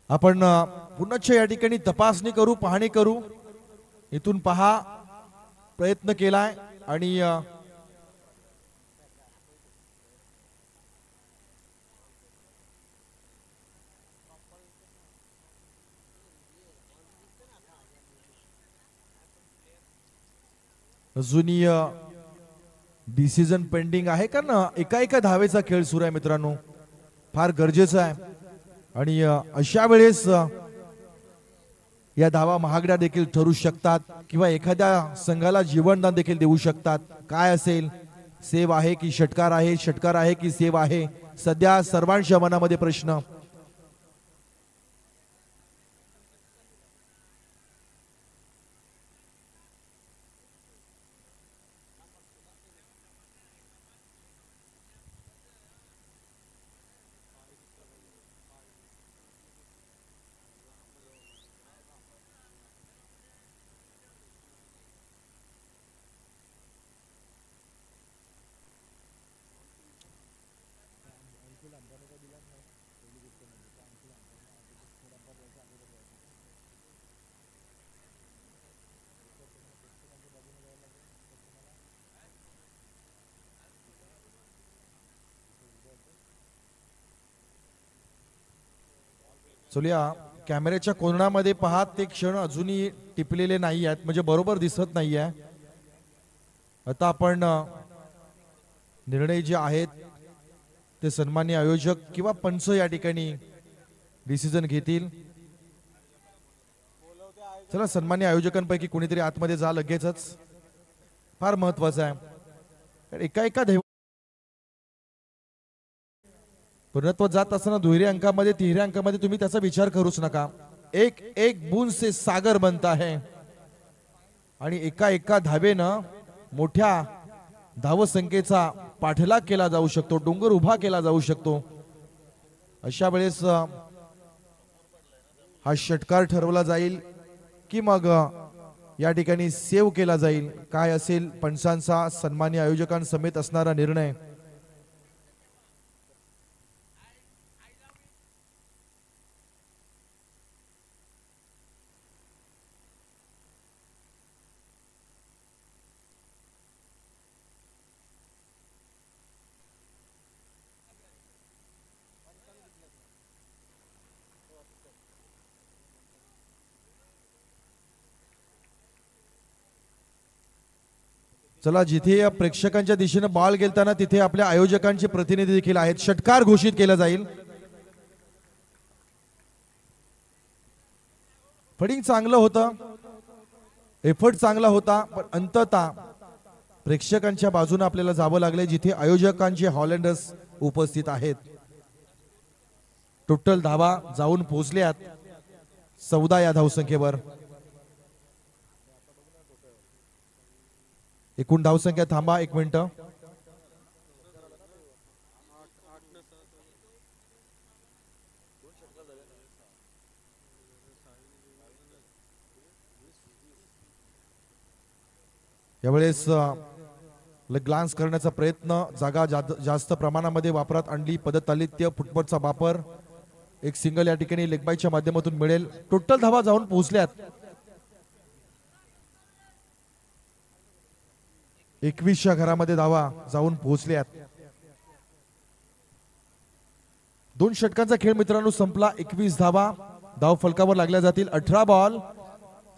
आपण पुन्हा या ठिकाणी तपासणी करू, पाहणी करू. इथून पहा, प्रयत्न केलाय आणि अजूनही डिसिजन पेंडिंग आहे. कारण एका धावेचा खेळ सुरू आहे मित्रांनो, फार गरजेचं आहे. आणि अशा वेळेस या धावा महागड्या देखील ठरू शकतात किंवा एखाद्या संघाला जीवनदान देखील देऊ शकतात. काय असेल, सेव आहे की षटकार आहे, षटकार आहे की सेव आहे, सध्या सर्वांच्या मनामध्ये प्रश्न. चलूया कॅमेऱ्याच्या कोणामध्ये पाहत ते क्षण अजूनही टिपलेले नाही आहेत, म्हणजे बरोबर दिसत नाही आहे. आता आपण निर्णय जे आहेत ते सन्मान्य आयोजक किंवा पंच या ठिकाणी डिसिजन घेतील. चला सन्मान्य आयोजकांपैकी कोणीतरी आतमध्ये जा लगेचच, फार महत्वाचं आहे. एका एका पूर्णत्व जात असताना दुहेरी अंकामध्ये तिहेरी अंकामध्ये तुम्ही त्याचा विचार करूच नका. एक एक बूंद से सागर बनता है आणि एका एका धावेनं मोठ्या धावसंख्येचा पाठलाग केला जाऊ शकतो, डोंगर उभा केला जाऊ शकतो. अशा वेळेस हा षटकार ठरवला जाईल की मग या ठिकाणी सेव्ह केला जाईल. काय असेल पंचांचा सन्मान्य आयोजकांसमेत असणारा निर्णय. चला जिथे प्रेक्षकांच्या दिशेने बॉल गेलताना तिथे आपल्या आयोजकांचे प्रतिनिधी देखील आहेत. षटकार घोषित केला जाईल. फडिंग चांगलं होतं, एफर्ट चांगला होता, पण अंततः प्रेक्षकांच्या बाजूने आपल्याला जावं लागले जिथे आयोजकांचे हॉलंडर्स उपस्थित आहेत. टोटल धावा जाऊन पोहोचल्यात 14 या धावसंख्येवर. एकूण धावसंख्या थांबा एक मिनिट. यावेळेस ग्लान्स करण्याचा प्रयत्न, जागा जास्त प्रमाणामध्ये वापरात आणली. पदतालित्य फुटबॉलचा वापर, एक सिंगल या ठिकाणी लेगबाईच्या माध्यमातून मिळेल. टोटल धावा जाऊन पोहोचल्यात 21च्या घरामध्ये धावा जाऊन पोहोचल्यात. 2 षटकांचा खेळ मित्रांनो संपला. 21 धावा धाव फलकावर लागल्या जातील. 18 बॉल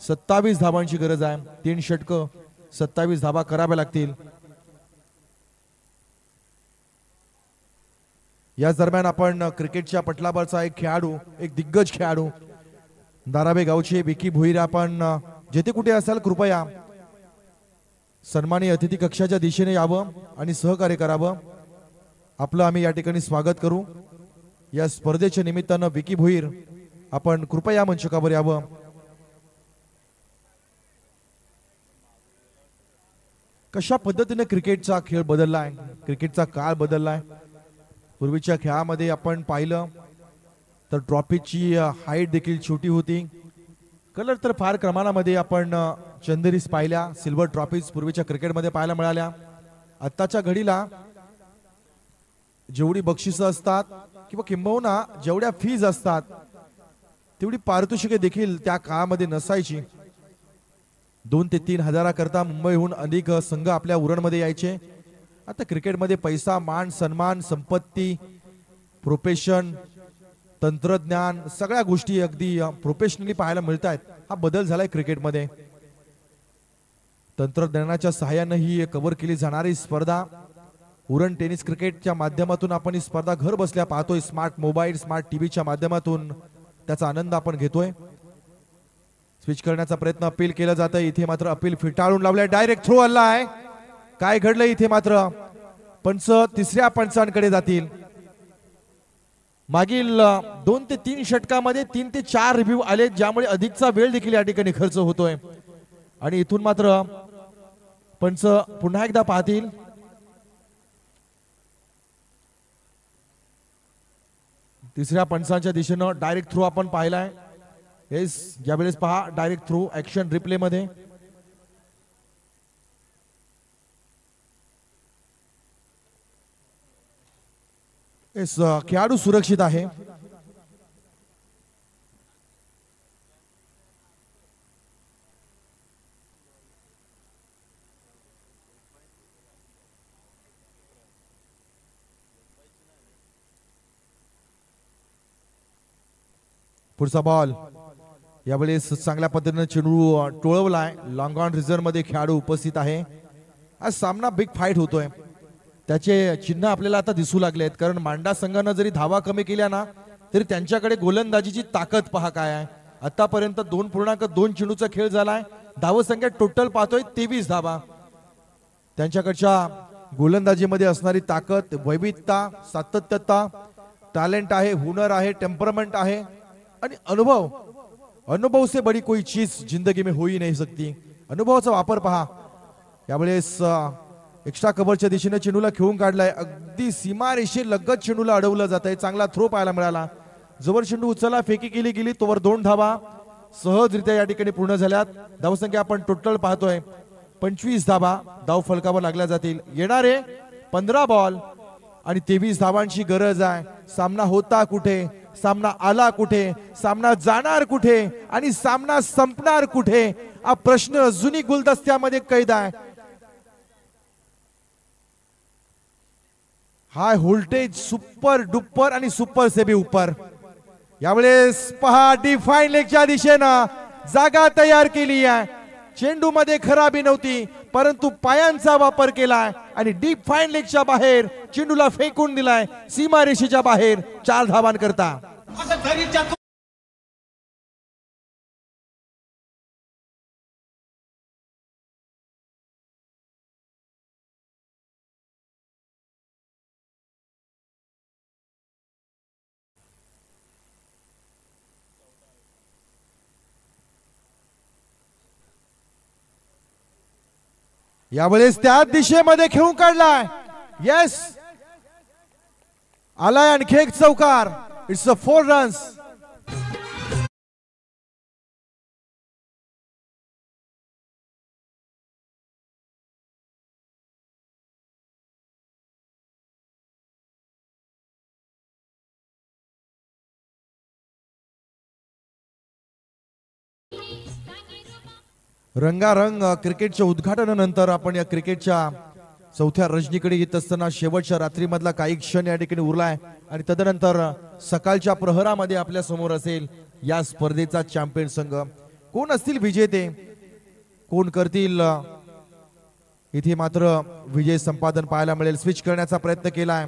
27 धावांची गरज आहे. 3 षटक 27 धावा कराव्या लागतील. याच दरम्यान आपण क्रिकेटच्या पटलावरचा एक खेळाडू, एक दिग्गज खेळाडू धारावे गावचे विकी भोईर, आपण जेथे कुठे असाल कृपया सन्मानी अतिथी कक्षाच्या दिशेने यावं आणि सहकार्य करावं. आपलं आम्ही या ठिकाणी स्वागत करू. या स्पर्धेच्या निमित्तानं विकी भोईर आपण कृपया मंचकावर यावं. कशा पद्धतीने क्रिकेटचा खेळ बदललाय, क्रिकेटचा काळ बदललाय. पूर्वीच्या खेळामध्ये आपण पाहिलं तर ट्रॉफीची हाईट देखील छोटी होती. कलर तर फार प्रमाणामध्ये आपण चंदेरीस पाहिल्या. सिल्वर ट्रॉफीज पूर्वीच्या क्रिकेटमध्ये पाहायला मिळाल्या. आत्ताच्या घडीला जेवढी बक्षिसं असतात किंवा किंबहुना जेवढ्या फीज असतात तेवढी पारितोषिके देखील त्या काळामध्ये नसायची. 2 ते 3 हजाराकरता मुंबईहून अधिक संघ आपल्या उरणमध्ये यायचे. आता क्रिकेटमध्ये पैसा, मान सन्मान, संपत्ती, प्रोफेशन, तंत्रज्ञान, सगळ्या गोष्टी अगदी प्रोफेशनली पाहायला मिळत आहेत. हा बदल झालाय क्रिकेटमध्ये. तंत्रज्ञानाच्या सहाय्याने ही कव्हर केली जाणारी स्पर्धा, उरण टेनिस क्रिकेटच्या माध्यमातून आपण ही स्पर्धा घर बसल्या पाहतोय. स्मार्ट मोबाईल, स्मार्ट टीव्हीच्या माध्यमातून त्याचा आनंद आपण घेतोय. स्विच करण्याचा प्रयत्न अपील केला जात आहे. इथे मात्र अपील फिटाळून लावलाय. डायरेक्ट थ्रो हल्ला आहे. काय घडलं इथे मात्र पंच तिसऱ्या पंचांकडे जातील. मागील 2 ते 3 षटकामध्ये 3 ते 4 रिव्ह्यू आले, ज्यामुळे अधिकचा वेळ देखील या ठिकाणी खर्च होतोय. आणि इथून मात्र पंच पुन्हा एकदा पाहतील. तिसऱ्या पंचांच्या दिशेनं डायरेक्ट थ्रो आपण पाहिलाय. येस, यावेळेस पहा डायरेक्ट थ्रो ऍक्शन रिप्ले मध्ये. येस, खेळाडू सुरक्षित आहे. पुढचा बॉल यावेळेस चांगल्या पद्धतीने चेंडू टोळवलाय. लॉंग ऑन रिझर्व मध्ये खेळाडू उपस्थित आहे. आज सामना बिग फाईट होतोय. त्याचे चिन्ह आपल्याला आता दिसू लागले आहेत, कारण मांडा संघानं जरी धावा कमी केल्या ना तरी त्यांच्याकडे गोलंदाजीची ताकद पहा काय आहे. आतापर्यंत 2.2 चेंडूचा खेळ झालाय. धावसंख्या टोटल पाहतोय 23 धावा. त्यांच्याकडच्या गोलंदाजीमध्ये असणारी ताकद, वैविधता, सातत्यता, टॅलेंट आहे, हुनर आहे, टेम्परमेंट आहे आणि अनुभव. अनुभव से बड़ी कोई चीज जिंदगी में हो ही नहीं सकती. अनुभवाचा वापर पहा. यावेळेस एक्स्ट्रा कव्हरच्या दिशेने चेंडूला खेळून काढलाय. अगदी सीमारेषे लगत चेंडूला अडवलं जात आहे. चांगला थ्रो पाहायला मिळाला. जवळ चेंडू उचलला, फेकी केली गेली, तोवर 2 धावा सहजरित्या या ठिकाणी पूर्ण झाल्यात. धावसंख्या आपण टोटल पाहतोय 25 धावा धाव फलकावर लागल्या जातील. येणारे 15 बॉल आणि 23 धावांची गरज आहे. सामना होता कुठे, सामना आला कुठे, सामना जाणार कुठे आणि सामना संपणार कुठे, हा प्रश्न जुनी गुलदस्त्यामध्ये कैद आहे. हाय व्होल्टेज, सुपर डुप्पर आणि सुपर सेबी उपर. यावेळेस पहा डिफाईन लेगच्या दिशेनं जागा तयार केली आहे. चेंडू मध्ये खराबी नव्हती, परंतु पायांचा वापर केलाय आणि डीप फाईन लेगच्या बाहेर चेंडूला फेकून दिलाय. सीमारेषेच्या बाहेर 4 धावांकरता. यावेळेस त्या दिशेमध्ये खेळून काढलाय. येस, आलाय आणखी एक चौकार. It's a 4 runs. रंगारंग क्रिकेटच्या उद्घाटनानंतर आपण या क्रिकेटच्या चौथ्या रजनीकडे येत असताना शेवटच्या रात्रीमधला काही क्षण या ठिकाणी उरलाय आणि तदनंतर सकाळच्या प्रहरामध्ये आपल्या समोर असेल या स्पर्धेचा चॅम्पियन संघ. कोण असतील विजेते, कोण करतील इथे मात्र विजय संपादन पाहायला मिळेल. स्विच करण्याचा प्रयत्न केलाय.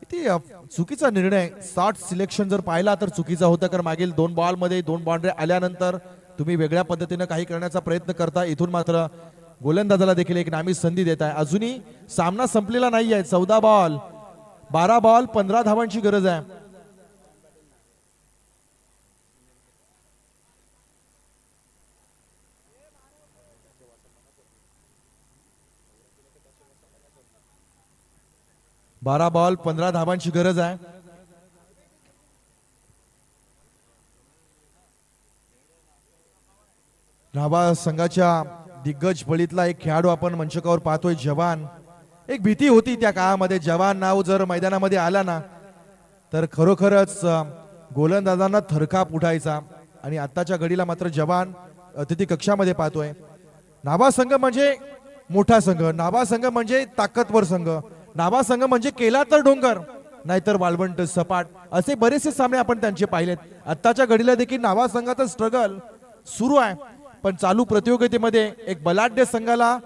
इथे चुकीचा निर्णय. 60 सिलेक्शन जर पाहिला तर चुकीचा होता, कारण मागील 2 बॉल मध्ये 2 बाउंड्री आल्यानंतर तुम्ही वेगळ्या पद्धतीने काही करण्याचा प्रयत्न करता. इथून मात्र गोलंदाजाला देखील एक नामी संधी देत आहे. अजूनही सामना संपलेला नाही आहे. 14 बॉल 12 बॉल 15 धावांची गरज आहे. बारा बॉल 15 धावांची गरज आहे. न्हावा संघाच्या दिग्गज बळीतला एक खेळाडू आपण मंचकावर पाहतोय, जवान. एक भीती होती त्या काळामध्ये, जवान नाव जर मैदानामध्ये आला ना तर खरोखरच गोलंदाजांना थरकाप उठायचा. आणि आताच्या घडीला मात्र जवान अतिथी कक्षामध्ये पाहतोय. न्हावा संघ म्हणजे मोठा संघ, न्हावा संघ म्हणजे ताकदवर संघ, न्हावा संघ म्हणजे केला तर डोंगर नाहीतर वाळवंट सपाट, असे बरेचसे सामने आपण त्यांचे पाहिलेत. आताच्या घडीला देखील न्हावा संघाचा स्ट्रगल सुरू आहे. पण चालू प्रतियोगितेमध्ये एक बलाढ्य संघाला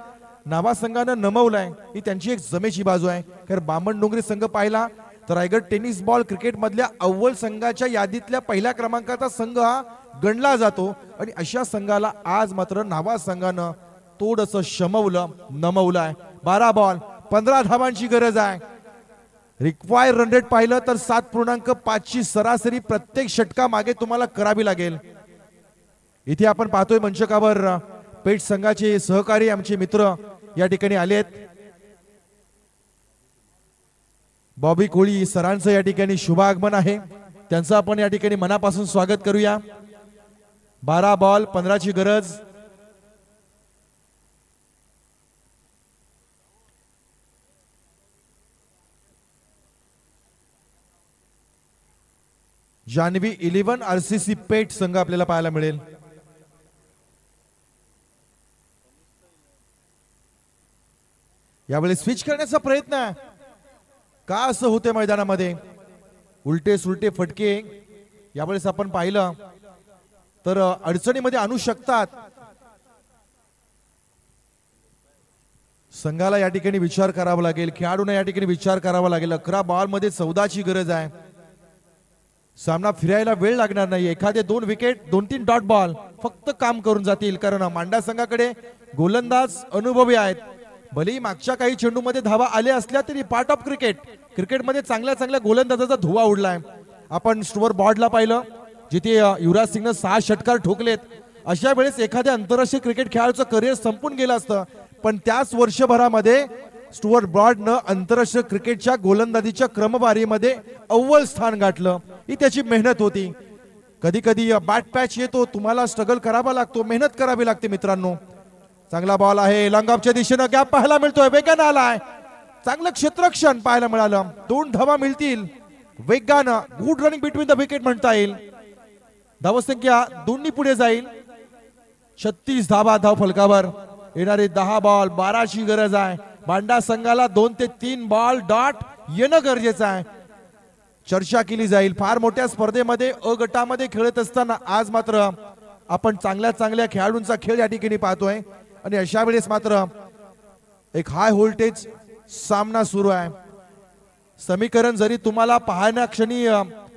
न्हावा संघानं नमवलंय, ही त्यांची एक जमेची बाजू आहे. कारण बामणडोंगरी संघ पाहिला तर रायगड टेनिस बॉल क्रिकेट मधल्या अव्वल संघाच्या यादीतल्या पहिल्या क्रमांकाचा संघ हा गणला जातो. आणि अशा संघाला आज मात्र न्हावा संघानं थोडंसं शमवलं, नमवलंय. 12 बॉल 15 धावांची गरज आहे. रिक्वायर रन रेट पाहिलं तर 7.5 ची सरासरी प्रत्येक षटका मागे तुम्हाला करावी लागेल. इथे आपण पाहतोय मंचकावर पेठ संघाचे सहकारी आमचे मित्र या ठिकाणी आलेत. बॉबी कोळी सरांचं या ठिकाणी शुभागमन आहे, त्यांचं आपण या ठिकाणी मनापासून स्वागत करूया. 12 बॉल 15 ची गरज. जान्हवी 11 RCC पेठ संघ आपल्याला पाहायला मिळेल. यावेळी स्विच करण्याचा प्रयत्न आहे. का असं होते मैदानामध्ये, उलटे सुलटे फटके यावेळेस आपण पाहिलं तर अडचणीमध्ये आणू शकतात. संघाला या ठिकाणी विचार करावा लागेल, खेळाडूंना या ठिकाणी विचार करावा लागेल. 11 बॉल मध्ये 14ची गरज आहे. सामना फिरायला वेळ लागणार नाही. एखादे 2 विकेट 2-3 डॉट बॉल फक्त काम करून जातील, कारण मांडा संघाकडे गोलंदाज अनुभवी आहेत. भलेही मागच्या काही चेंडूमध्ये धावा आल्या असल्या तरी पार्ट ऑफ क्रिकेटमध्ये चांगल्या चांगल्या गोलंदाजाचा धुवा उडलाय. आपण स्टुअर्ट ब्रॉडला पाहिलं जिथे युवराज सिंगनं 6 षटकार ठोकलेत. अशा वेळेस एखाद्या आंतरराष्ट्रीय क्रिकेट खेळाडूचं करिअर संपून गेलं असतं, पण त्याच वर्षभरामध्ये स्टुअर्ट ब्रॉडनं आंतरराष्ट्रीय क्रिकेटच्या गोलंदाजीच्या क्रमवारीमध्ये अव्वल स्थान गाठलं. ही त्याची मेहनत होती. कधी कधी बॅट पॅच येतो, तुम्हाला स्ट्रगल करावा लागतो, मेहनत करावी लागते मित्रांनो. चांगला बॉल आहे, लॉंग ऑफच्या दिशेनं गॅप पाहायला मिळतोय, वेगानं आलाय, चांगलं क्षेत्ररक्षण पाहायला मिळालं. 2 धावा मिळतील वेगानं. Good running between the wicket म्हणता येईल. धावसंख्या 2 पुढे जाईल. 36 धावा धाव फलकावर. येणारे 10 बॉल 12ची गरज आहे. मांडा संघाला 2 ते 3 बॉल डॉट येणं गरजेचं आहे. चर्चा केली जाईल. फार मोठ्या स्पर्धेमध्ये अ गटामध्ये खेळत असताना आज मात्र आपण चांगल्या चांगल्या खेळाडूंचा खेळ या ठिकाणी पाहतोय, आणि अशा वेळेस मात्र एक हाय व्होल्टेज सामना सुरू आहे. समीकरण जरी तुम्हाला पाहण्या क्षणी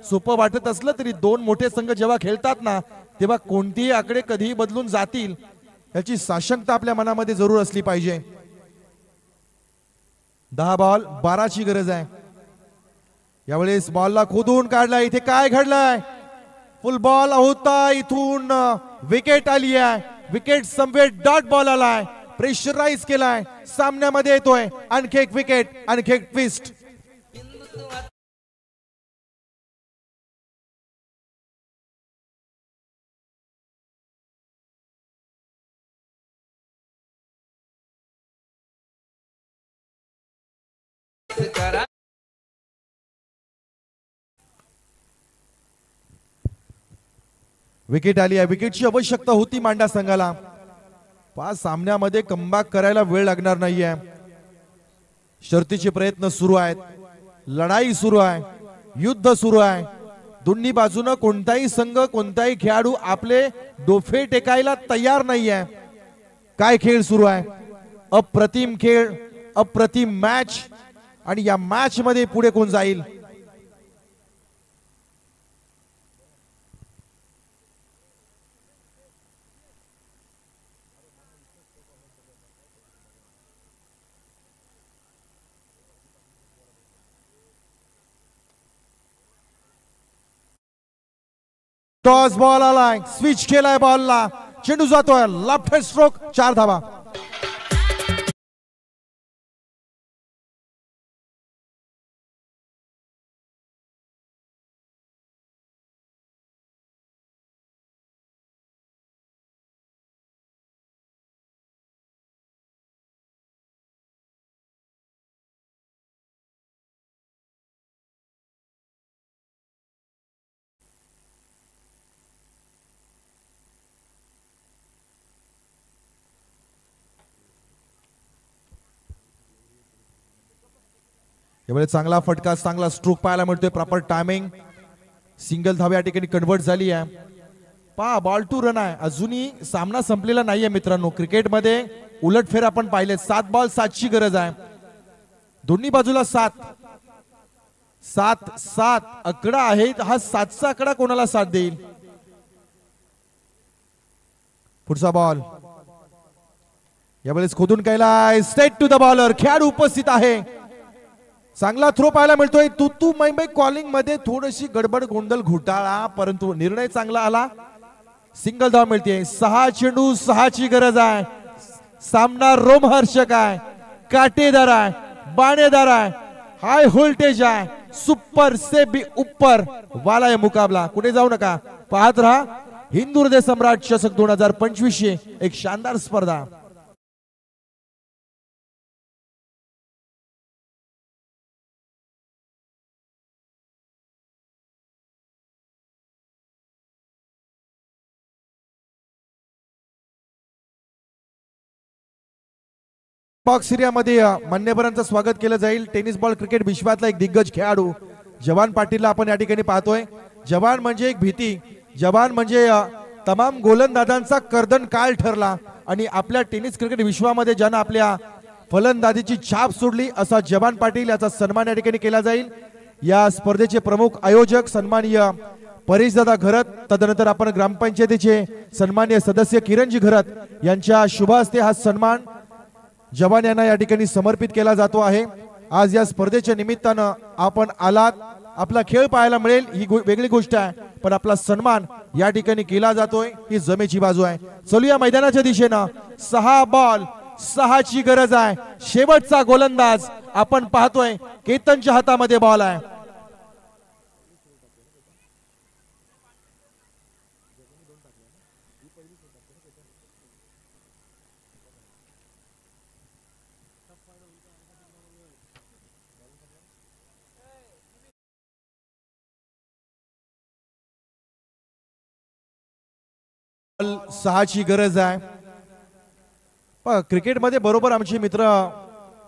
सोपं वाटत असलं तरी 2 मोठे संघ जेव्हा खेळतात ना, तेव्हा कोणतेही आकडे कधीही बदलून जातील याची साशंकता आपल्या मनामध्ये जरूर असली पाहिजे. 10 बॉल 12ची गरज आहे. यावेळेस बॉलला खोदून काढलाय. इथे काय घडलंय? फुल बॉल होता, इथून विकेट आली आहे. विकेट समवेत डॉट बॉल आलाय, प्रेशराइज केलाय, सामन्यामध्ये येतोय. आणखी एक विकेट, आणखी एक ट्विस्ट. विकेट आली आहे. विकेटची आवश्यकता होती मांडा संघाला. 5 सामन्यामध्ये कमबॅक करायला वेळ लागणार नाहीये. शर्तीचे प्रयत्न सुरू आहेत, लढाई सुरू आहे, युद्ध सुरू आहे. दोन्ही बाजूनं कोणताही संघ, कोणताही खेळाडू आपले डोफे टेकायला तयार नाहीये. काय खेळ सुरू आहे? अप्रतिम खेळ, अप्रतिम मॅच. आणि या मॅच मध्ये पुढे कोण जाईल? टॉस बॉल आलाय, स्विच केलाय बॉलला, चेंडू जातोय, लेफ्ट हँड स्ट्रोक, 4 धावा. यावेळी चांगला फटका, चांगला स्ट्रोक पाहायला मिळतोय. प्रॉपर टायमिंग, सिंगल धाव या ठिकाणी कन्वर्ट झाली आहे. पहा, बॉल टू रन आहे. अजूनही सामना संपलेला नाहीये मित्रांनो. क्रिकेटमध्ये उलटफेर आपण पाहिले. 7 बॉल 7ची गरज आहे. दोन्ही बाजूला 7 7 7 आकडा आहे. हा 7चा आकडा कोणाला साथ देईल? पुढचा बॉल यावेळेस खोदून केलाय, स्ट्रेट टू द बॉलर. खेळाडू उपस्थित आहे. चांगला थ्रो पाहायला मिळतोय. तू मुंबई कॉलिंग मध्ये थोडीशी गडबड, गोंधळ, घोटाळा, परंतु निर्णय चांगला आला. सिंगल धाव मिळते. 6 चेंडू 6ची गरज आहे. सामना रोमहर्षक आहे, काटेदार आहे, बाणेदार आहे, हाय व्होल्टेज आहे. सुपर से भी ऊपर वाला है मुकाबला. कुठे जाऊ नका, पाहत रहा. हिंदू हृदय सम्राट चषक 2025 एक शानदार स्पर्धा. बॉक्स एरियामध्ये मान्यवरांचं स्वागत केलं जाईल. टेनिस बॉल क्रिकेट विश्वातला एक दिग्गज खेळाडू जवान पाटीलला आपण या ठिकाणी पाहतोय. जवान म्हणजे एक भीती, जवान म्हणजे तमाम गोलंदाजांचा कर्दन काळ ठरला आणि आपल्या टेनिस क्रिकेट विश्वामध्ये ज्यानं आपल्या फलंदाजीची छाप सोडली असा जवान पाटील याचा सन्मान या ठिकाणी केला जाईल. या स्पर्धेचे प्रमुख आयोजक सन्माननीय परेशदादा घरत, तदनंतर आपण ग्रामपंचायतीचे सन्माननीय सदस्य किरणजी घरत यांच्या शुभ हस्ते हा सन्मान जवान यांना या ठिकाणी समर्पित केला जातो आहे. आज या स्पर्धेच्या निमित्तानं आपण आलात, आपला खेळ पाहायला मिळेल ही वेगळी गोष्ट आहे, पण आपला सन्मान या ठिकाणी केला जातोय ही जमेची बाजू आहे. चलूया मैदानाच्या दिशेनं. 6 बॉल 6ची गरज आहे. शेवटचा गोलंदाज आपण पाहतोय केतनच्या हातामध्ये बॉल आहे. बॉल 6ची गरज आहे. क्रिकेटमध्ये बरोबर आमचे मित्र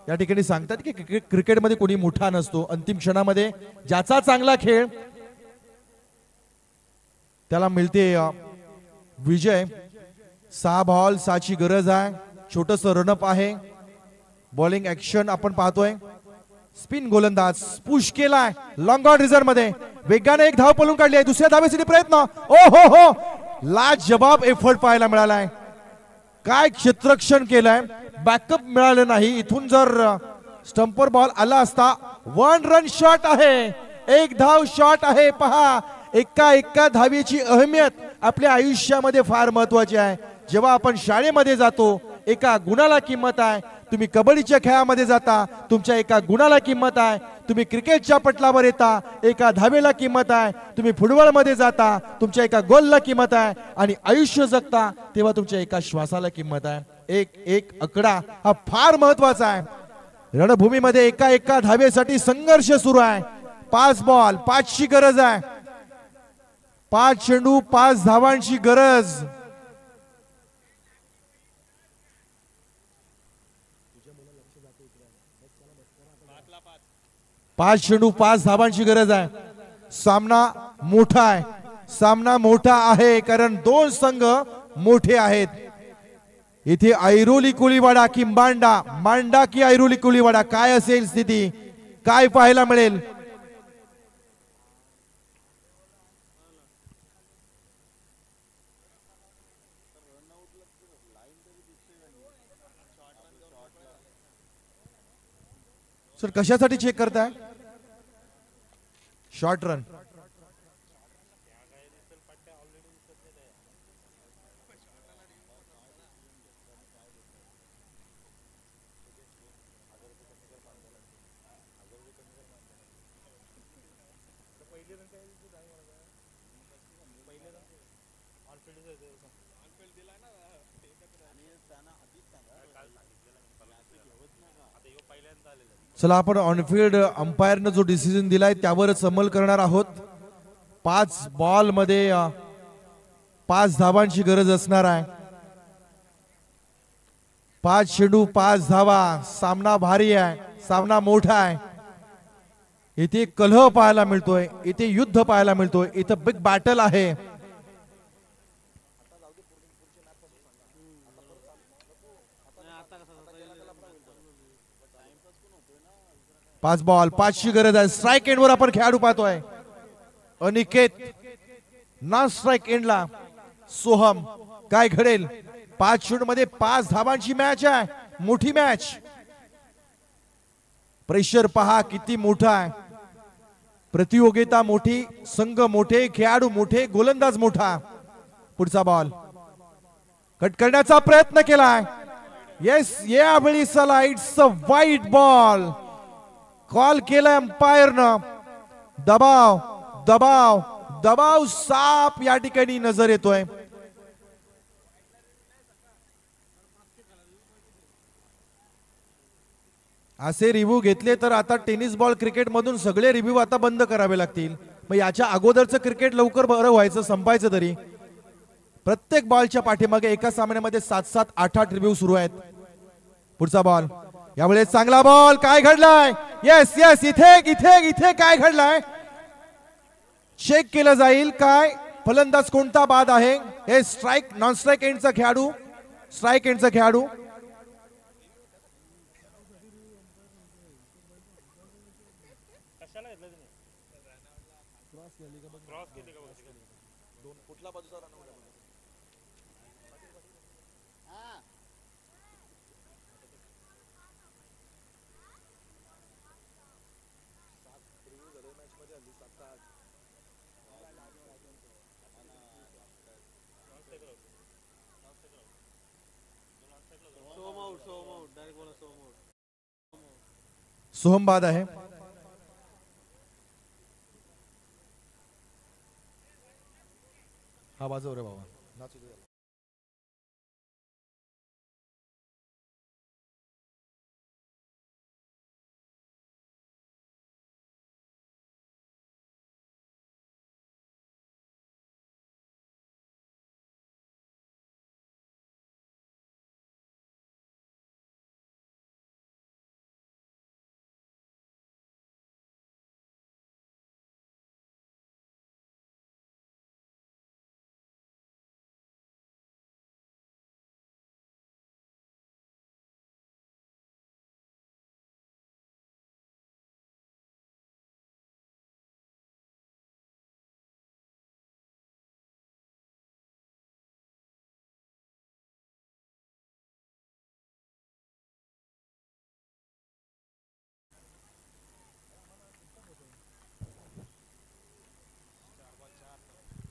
या ठिकाणी सांगतात की क्रिकेटमध्ये कोणी मोठा नसतो. अंतिम क्षणामध्ये ज्याचा चांगला खेळ त्याला मिळते विजय. 6 बॉल 6ची गरज आहे. छोटस रनअप आहे. बॉलिंग ऍक्शन आपण पाहतोय. स्पिन गोलंदाज पुश केलाय लॉंग ऑन रिझर्व मध्ये, वेगाने एक धाव पळून काढली आहे. दुसऱ्या धावेसाठी प्रयत्न. ओ हो हो, लाजवाब एफर्ट पाहायला मिळालाय. काय क्षेत्ररक्षण केलंय, बॅकअप मिळालं नाही. इथून जर स्टंपर बॉल आला असता. 1 रन शॉट आहे, 1 धाव शॉट आहे. पहा, एका धावेची अहमियत आपल्या आयुष्यामध्ये फार महत्वाची आहे. जेव्हा आपण शाळेमध्ये जातो एका गुणाला किंमत आहे. तुम्ही कबड्डीच्या खेळामध्ये जाता तुमच्या एका गुणाला किंमत आहे. तुम्ही क्रिकेटच्या पटलावर येता एका धावेला किंमत आहे. तुम्ही फुटबॉलमध्ये जाता तुमच्या एका गोलला किंमत आहे. आणि आयुष्य जगता तेव्हा तुमच्या एका श्वासाला किंमत आहे. एक आकडा हा फार महत्वाचा आहे. रणभूमीमध्ये एका धावेसाठी संघर्ष सुरू आहे. 5 बॉल 5ची गरज आहे. 5 चेंडू 5 धावांची गरज. पाच चेंडू 5 धावांची गरज आहे. सामना मोठा आहे, सामना मोठा आहे कारण 2 संघ मोठे आहेत. इथे ऐरोली कोळीवाडा की मांडा, मांडा की ऐरोली कोळीवाडा, काय असेल स्थिती, काय पाहायला मिळेल. सर कशासाठी चेक करताय. Short run. चला आपण ऑनफिल्ड अंपायरनं जो डिसिजन दिलाय त्यावरच अंमल करणार आहोत. 5 बॉल मध्ये 5 धावांची गरज असणार आहे. 5 चेंडू 5 धावा. सामना भारी आहे, सामना मोठा आहे. इथे कलह पाहायला मिळतोय, इथे युद्ध पाहायला मिळतोय, इथं बिग बॅटल आहे. पाच बॉल 5ची गरज आहे. स्ट्राईक एंडवर आपण खेळाडू पाहतोय. अनिकेत ना स्ट्राईक एंडला. सोहम, काय घडेल. 5 चेंडू मध्ये 5 धावांची मॅच आहे, मोठी मॅच. प्रेशर पहा किती मोठा आहे. प्रतियोगिता मोठी, संघ मोठे, खेळाडू मोठे, गोलंदाज मोठा. पुढचा बॉल कट करण्याचा प्रयत्न केलाय. येस, यावेळी चला इट्स अ वाईट बॉल. कॉल केलाय अंपायरनं. दबाव दबाव दबाव साप या ठिकाणी नजर येतोय. असे रिव्ह्यू घेतले तर आता टेनिस बॉल क्रिकेट मधून सगळे रिव्ह्यू आता बंद करावे लागतील. मग याच्या अगोदरचं क्रिकेट लवकर बरं व्हायचं, संपायचं तरी. प्रत्येक बॉलच्या पाठीमागे एका सामन्यामध्ये 7-7 8-8 रिव्ह्यू सुरू आहेत. पुढचा बॉल यावेळेस चांगला बॉल. काय घडलाय. येस येस, इथे इथे इथे काय घडलाय. चेक केलं जाईल काय फलंदाज कोणता बाद आहे. हे स्ट्राइक नॉन स्ट्राइक एंडचा खेळाडू, स्ट्राइक एंडचा खेळाडू. सोहम बाद आहे. हा वाजव रे बाबा.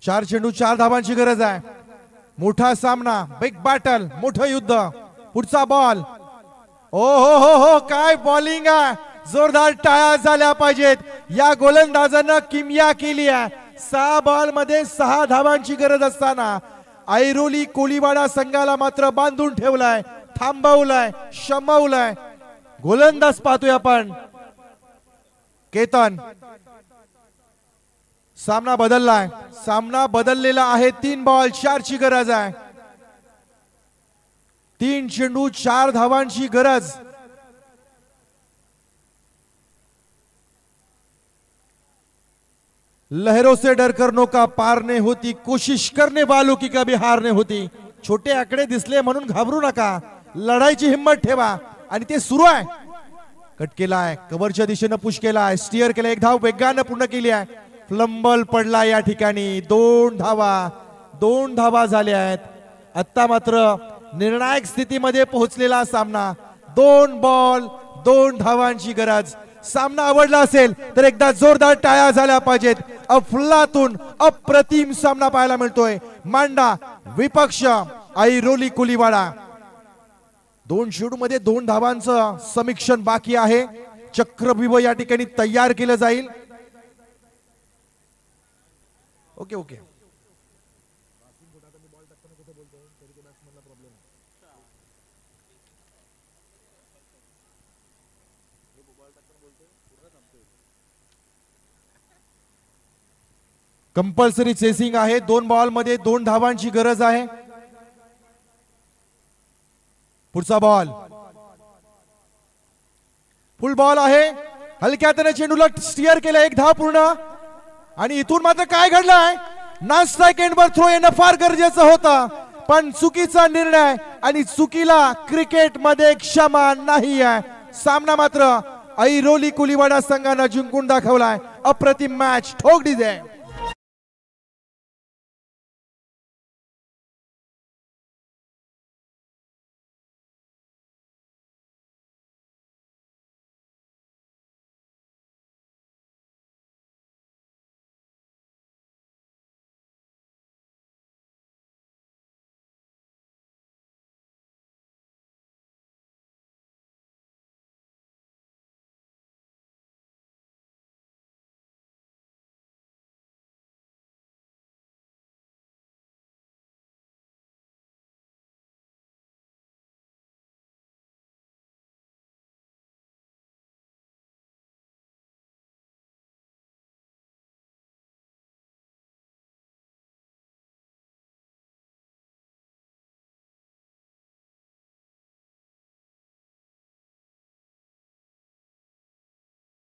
चार चेंडू 4 धावांची गरज आहे. मोठा सामना, बिग बॅटल, मोठं युद्ध. पुढचा बॉल. ओ हो हो हो काय बॉलिंग आहे. जोरदार टाळ्या झाल्या पाहिजेत. या गोलंदाजानं किमया केली आहे. 6 बॉल मध्ये 6 धावांची गरज असताना ऐरोली कोळीवाडा संघाला मात्र बांधून ठेवलाय, थांबवलाय, शमवलाय. गोलंदाज पाहतोय आपण केतन. सामना बदललाय, सामना बदललेला आहे. 3 बॉल 4 ची गरज आहे. 3 चेंडू 4 धावांची गरज. लहरों से डर कर नौका पार नहीं होती, कोशिश करने वालों की कभी हार नहीं होती. छोटे आकडे दिसले म्हणून घाबरू नका, लढाईची हिम्मत ठेवा. आणि ते सुरू आहे. कट केलाय, कव्हरच्या दिशेने पुश केलाय, स्टिअर केला, 1 धाव वेगाने पूर्ण केली आहे. फ्लंबल पडला या ठिकाणी. 2 धावा झाल्या आहेत. आता मात्र निर्णायक स्थितीमध्ये पोहोचलेला सामना. 2 बॉल 2 धावांची गरज. सामना आवडला असेल तर एकदा जोरदार टाळ्या झाल्या पाहिजेत. अफलातून अप्रतिम सामना पाहायला मिळतोय. मांडा विपक्ष ऐरोली कोळीवाडा. 2 चेंडू मध्ये 2 धावांचं समीक्षण बाकी आहे. चक्रव्यूह या ठिकाणी तयार केलं जाईल. Okay okay. कंपल्सरी चेसिंग आहे. 2 बॉल मध्ये 2 धावांची गरज आहे. पुढचा बॉल फुल बॉल आहे. हलक्या हाताने चेंडूला स्टिअर केलं, 1 धाव पूर्ण. आणि इथून मात्र काय घडलंय. नॉन स्ट्राइक एंडवर थ्रो येणं फार गरजेचं होतं, पण चुकीचा निर्णय आणि चुकीला क्रिकेट मध्ये क्षमा नाही आहे. सामना मात्र ऐरोली कोळीवाडा संघानं जिंकून दाखवलाय. अप्रतिम मॅच. ठोक डिझाईन.